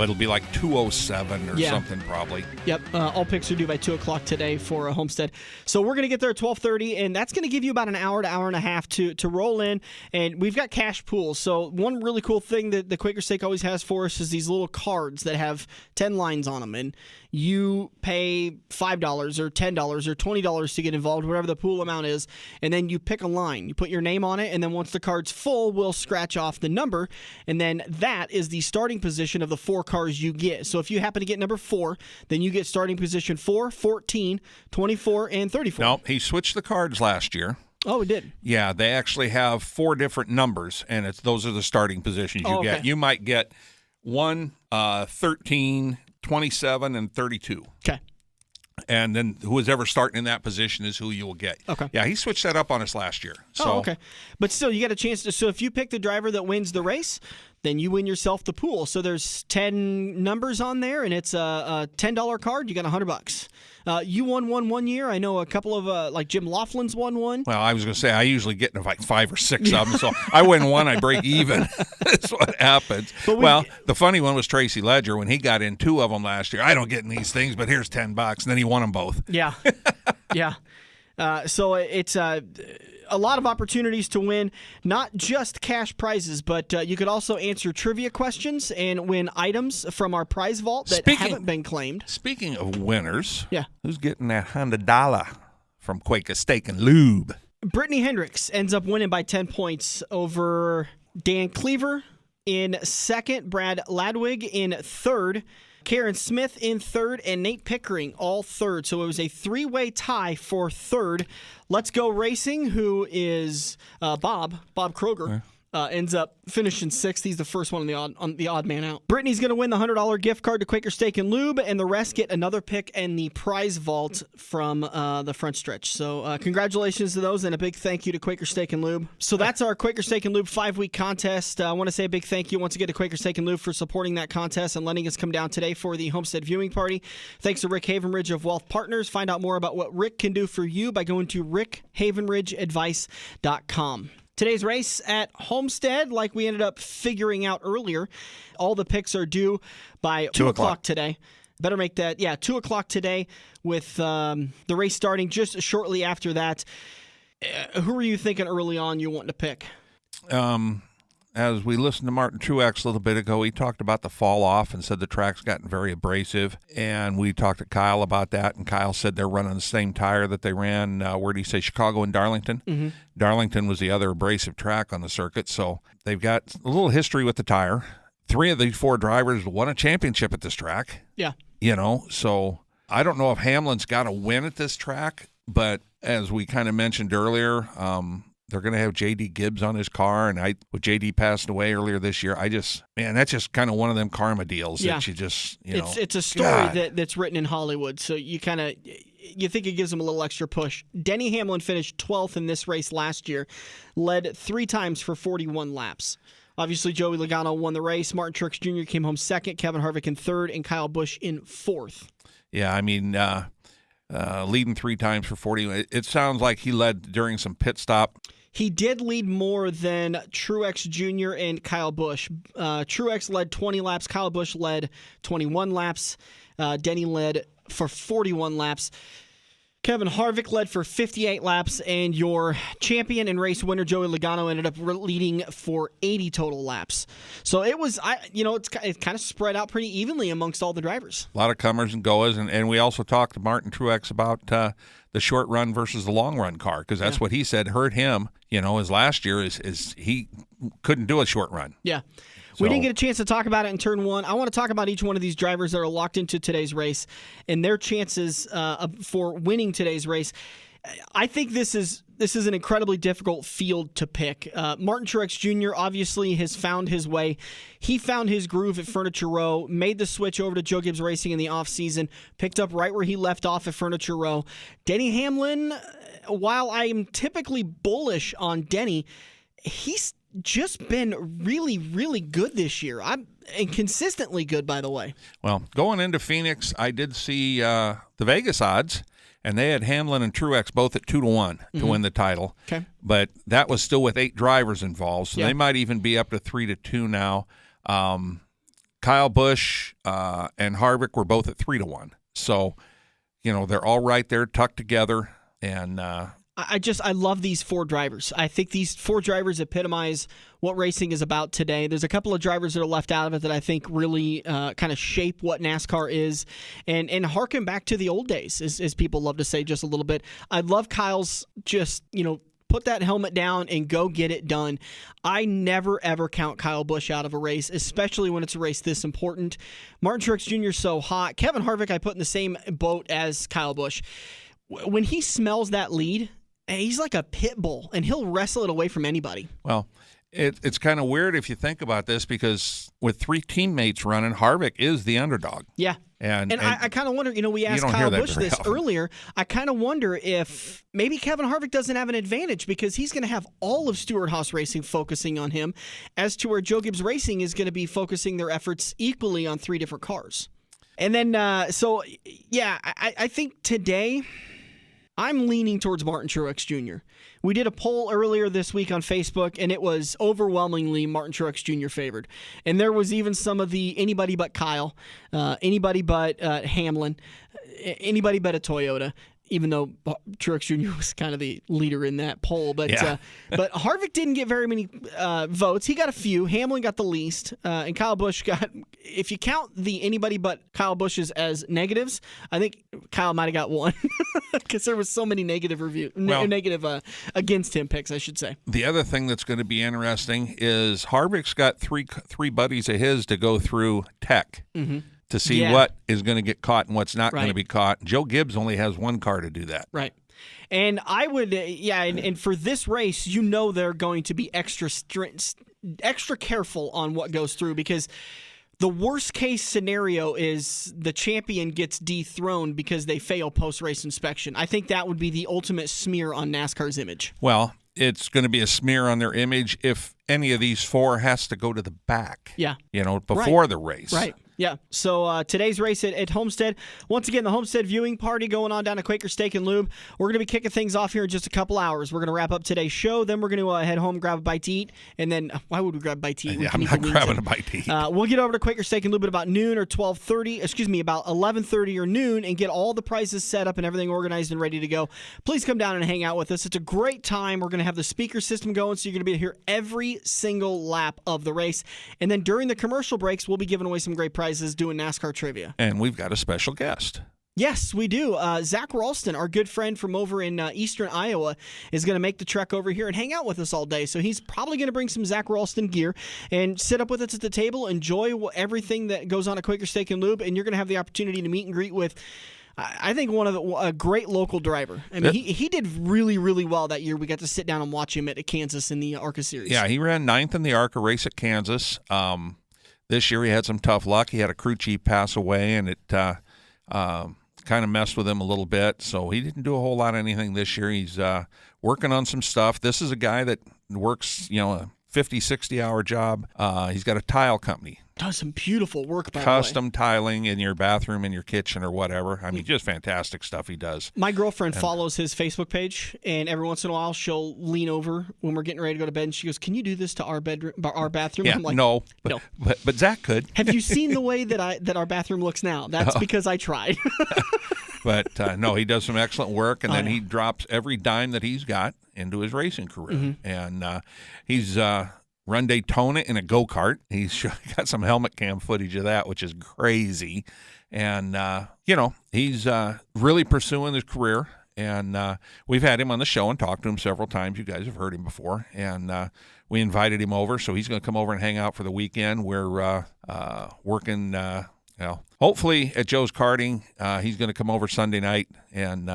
it'll be like 2:07 or something probably. Yep. All picks are due by 2 o'clock today for Homestead. So we're going to get there at 12:30, and that's going to give you about an hour to hour and a half to roll in. And we've got cash pools. So one really cool thing that the Quaker Steak always has for us is these little cards that have 10 lines on them. And you pay $5 or $10 or $20 to get involved, whatever the pool amount is, and then you pick a line. You put your name on it, and then once the card's full, we'll scratch off the number, and then that is the starting position of the 4 cars you get. So if you happen to get number 4, then you get starting position 4, 14, 24, and 34. No, he switched the cards last year. Oh, it did? Yeah, they actually have 4 different numbers, and those are the starting positions you get. You might get 1, 13, 27, and 32. Okay. And then who's ever starting in that position is who you will get. Okay. Yeah, he switched that up on us last year. So. Oh, okay. But still, you get a chance to. So if you pick the driver that wins the race, then you win yourself the pool. So there's 10 numbers on there, and it's a $10 card. You got $100. You won one year. I know a couple of like Jim Laughlin's won one. Well, I was going to say I usually get like 5 or 6 of them, so I win one, I break even. That's what happens. Well, the funny one was Tracy Ledger when he got in 2 of them last year. I don't get in these things, but here's $10, and then he won them both. Yeah, yeah. So it's a lot of opportunities to win, not just cash prizes, but you could also answer trivia questions and win items from our prize vault that haven't been claimed. Speaking of winners, yeah, who's getting that $100 from Quaker Steak and Lube? Brittany Hendricks ends up winning by 10 points over Dan Cleaver in second, Brad Ladwig in third, Karen Smith in third, and Nate Pickering all third. So it was a 3-way tie for third. Let's Go Racing, who is Bob Kroger, ends up finishing sixth. He's the first one on the odd man out. Brittany's going to win the $100 gift card to Quaker Steak and Lube, and the rest get another pick and the prize vault from the front stretch. So congratulations to those, and a big thank you to Quaker Steak and Lube. So that's our Quaker Steak and Lube 5-week contest. I want to say a big thank you once again to Quaker Steak and Lube for supporting that contest and letting us come down today for the Homestead viewing party. Thanks to Rick Havenridge of Wealth Partners. Find out more about what Rick can do for you by going to rickhavenridgeadvice.com. Today's race at Homestead, like we ended up figuring out earlier, all the picks are due by 2 o'clock today. Better make that, 2 o'clock today with the race starting just shortly after that. Who were you thinking early on you wanting to pick? As we listened to Martin Truex a little bit ago, he talked about the fall off and said the track's gotten very abrasive. And we talked to Kyle about that, and Kyle said they're running the same tire that they ran, where did he say, Chicago and Darlington? Mm-hmm. Darlington was the other abrasive track on the circuit, so they've got a little history with the tire. 3 of these 4 drivers won a championship at this track. Yeah. So I don't know if Hamlin's got a win at this track, but as we kind of mentioned earlier, they're going to have J.D. Gibbs on his car, and with J.D. passing away earlier this year, that's just kind of one of them karma deals that you just, It's a story that's written in Hollywood, so you think it gives them a little extra push. Denny Hamlin finished 12th in this race last year, led 3 times for 41 laps. Obviously, Joey Logano won the race. Martin Truex Jr. came home second, Kevin Harvick in third, and Kyle Busch in fourth. Yeah, I mean, leading 3 times for 40. It sounds like he led during some pit stop. He did lead more than Truex Jr. and Kyle Busch. Truex led 20 laps. Kyle Busch led 21 laps. Denny led for 41 laps. Kevin Harvick led for 58 laps, and your champion and race winner, Joey Logano, ended up leading for 80 total laps. So it was, it's kind of spread out pretty evenly amongst all the drivers. A lot of comers and goers, and we also talked to Martin Truex about the short run versus the long run car, because that's what he said hurt him. His last year is he couldn't do a short run. Yeah. We didn't get a chance to talk about it in turn 1. I want to talk about each one of these drivers that are locked into today's race and their chances for winning today's race. I think this is an incredibly difficult field to pick. Martin Truex Jr. obviously has found his way. He found his groove at Furniture Row, made the switch over to Joe Gibbs Racing in the offseason, picked up right where he left off at Furniture Row. Denny Hamlin, while I'm typically bullish on Denny, he's just been really, really good this year. And consistently good, by the way. Well, going into Phoenix, I did see the Vegas odds, and they had Hamlin and Truex both at 2-1 to win the title. Okay. But that was still with 8 drivers involved, so they might even be up to 3-2 now. Kyle Busch and Harvick were both at 3-1. So, they're all right there, tucked together, and I love these 4 drivers. I think these 4 drivers epitomize what racing is about today. There's a couple of drivers that are left out of it that I think really kind of shape what NASCAR is and harken back to the old days, as people love to say just a little bit. I love Kyle's just, put that helmet down and go get it done. I never, ever count Kyle Busch out of a race, especially when it's a race this important. Martin Truex Jr. is so hot. Kevin Harvick I put in the same boat as Kyle Busch. When he smells that lead, he's like a pit bull, and he'll wrestle it away from anybody. Well, It's kind of weird if you think about this, because with 3 teammates running, Harvick is the underdog. Yeah. And I kind of wonder, we asked Kyle Busch this earlier. I kind of wonder if maybe Kevin Harvick doesn't have an advantage because he's going to have all of Stewart-Haas Racing focusing on him, as to where Joe Gibbs Racing is going to be focusing their efforts equally on 3 different cars. And then, I think today I'm leaning towards Martin Truex Jr. We did a poll earlier this week on Facebook, and it was overwhelmingly Martin Truex Jr. favored. And there was even some of the anybody but Kyle, anybody but Hamlin, anybody but a Toyota, even though Truex Jr. was kind of the leader in that poll. But but Harvick didn't get very many votes. He got a few. Hamlin got the least. And Kyle Busch got, if you count the anybody but Kyle Busch's as negatives, I think Kyle might have got 1 because there was so many negative negative against him picks, I should say. The other thing that's going to be interesting is Harvick's got three buddies of his to go through tech. Mm-hmm. To see what is going to get caught and what's not going to be caught. Joe Gibbs only has 1 car to do that. Right. And I would, and for this race, they're going to be extra careful on what goes through, because the worst case scenario is the champion gets dethroned because they fail post-race inspection. I think that would be the ultimate smear on NASCAR's image. Well, it's going to be a smear on their image if any of these 4 has to go to the back. Yeah. Before the race. Right. Yeah, so today's race at Homestead. Once again, the Homestead viewing party going on down at Quaker Steak and Lube. We're going to be kicking things off here in just a couple hours. We're going to wrap up today's show. Then we're going to head home, grab a bite to eat. And then, why would we grab a bite to eat? I'm not grabbing a bite to eat. We'll get over to Quaker Steak and Lube at about noon or about 11:30 or noon, and get all the prizes set up and everything organized and ready to go. Please come down and hang out with us. It's a great time. We're going to have the speaker system going, so you're going to be here every single lap of the race. And then during the commercial breaks, we'll be giving away some great prizes doing NASCAR trivia. And we've got a special guest. Yes, we do. Zach Ralston, our good friend from over in eastern Iowa, is going to make the trek over here and hang out with us all day. So he's probably going to bring some Zach Ralston gear and sit up with us at the table, enjoy everything that goes on at Quaker Steak and Lube, and you're going to have the opportunity to meet and greet with, I think, a great local driver. I mean, he did really, really well that year. We got to sit down and watch him at Kansas in the ARCA Series. Yeah, he ran 9th in the ARCA race at Kansas. This year he had some tough luck. He had a crew chief pass away, and it kind of messed with him a little bit. So he didn't do a whole lot of anything this year. He's working on some stuff. This is a guy that works, a 50, 60-hour job. He's got a tile company. Does some beautiful work, by the way. Custom tiling in your bathroom, in your kitchen, or whatever. I mean, just fantastic stuff he does. My girlfriend follows his Facebook page, and every once in a while she'll lean over when we're getting ready to go to bed, and she goes, "Can you do this to our bedroom, our bathroom?" Yeah, I'm like, no. No. But Zach could. Have you seen the way that our bathroom looks now? That's because I tried. But no, he does some excellent work, and then he drops every dime that he's got into his racing career. Mm-hmm. And he's run Daytona in a go-kart. He's got some helmet cam footage of that, which is crazy. And, he's really pursuing his career. And we've had him on the show and talked to him several times. You guys have heard him before. And we invited him over, so he's going to come over and hang out for the weekend. We're working, hopefully at Joe's Karting. He's going to come over Sunday night and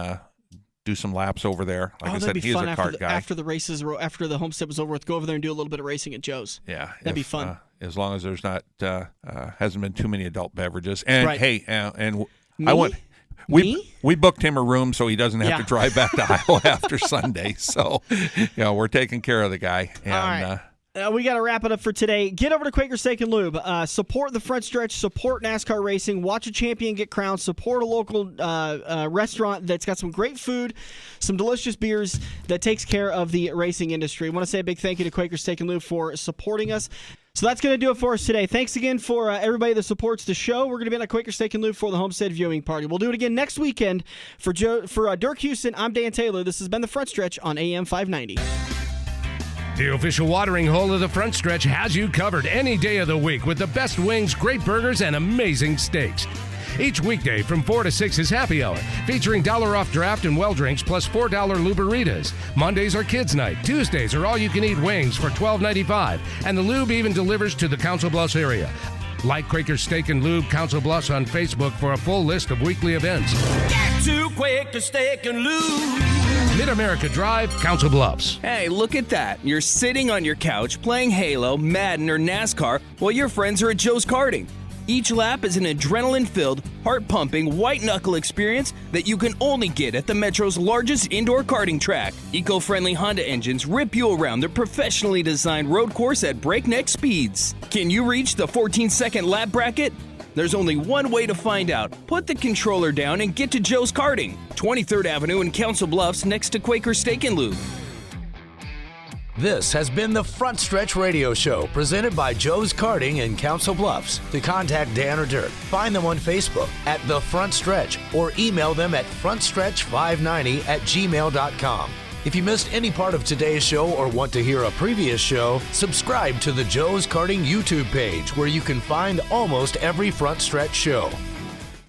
do some laps over there. Like I said, he's a kart guy. After the Homestead was over with, go over there and do a little bit of racing at Joe's. Yeah. That'd be fun. As long as there's not hasn't been too many adult beverages. And right. Hey, and Me? I went. Me? We booked him a room so he doesn't have to drive back to Iowa after Sunday. So, we're taking care of the guy. And, all right. We got to wrap it up for today. Get over to Quaker Steak and Lube. Support the front stretch. Support NASCAR racing. Watch a champion get crowned. Support a local restaurant that's got some great food, some delicious beers that takes care of the racing industry. I want to say a big thank you to Quaker Steak and Lube for supporting us. So that's going to do it for us today. Thanks again for everybody that supports the show. We're going to be on a Quaker Steak and Lube for the Homestead viewing party. We'll do it again next weekend. For Dirk Houston, I'm Dan Taylor. This has been The Front Stretch on AM 590. The official watering hole of The Front Stretch has you covered any day of the week with the best wings, great burgers, and amazing steaks. Each weekday from 4 to 6 is happy hour, featuring $1 off draft and well drinks plus $4 Luberitas. Mondays are kids' night. Tuesdays are all-you-can-eat wings for $12.95, and the lube even delivers to the Council Bluffs area. Like Quaker Steak and Lube Council Bluffs on Facebook for a full list of weekly events. Get to Quaker Steak and Lube. Mid-America Drive, Council Bluffs. Hey, look at that. You're sitting on your couch playing Halo, Madden, or NASCAR while your friends are at Joe's Karting. Each lap is an adrenaline-filled, heart-pumping, white-knuckle experience that you can only get at the Metro's largest indoor karting track. Eco-friendly Honda engines rip you around their professionally designed road course at breakneck speeds. Can you reach the 14-second lap bracket? There's only one way to find out. Put the controller down and get to Joe's Karting, 23rd Avenue in Council Bluffs next to Quaker Steak and Lube. This has been the Front Stretch Radio Show, presented by Joe's Karting in Council Bluffs. To contact Dan or Dirk, find them on Facebook at The Front Stretch or email them at frontstretch590@gmail.com. If you missed any part of today's show or want to hear a previous show, subscribe to the Joe's Karting YouTube page where you can find almost every Front Stretch show.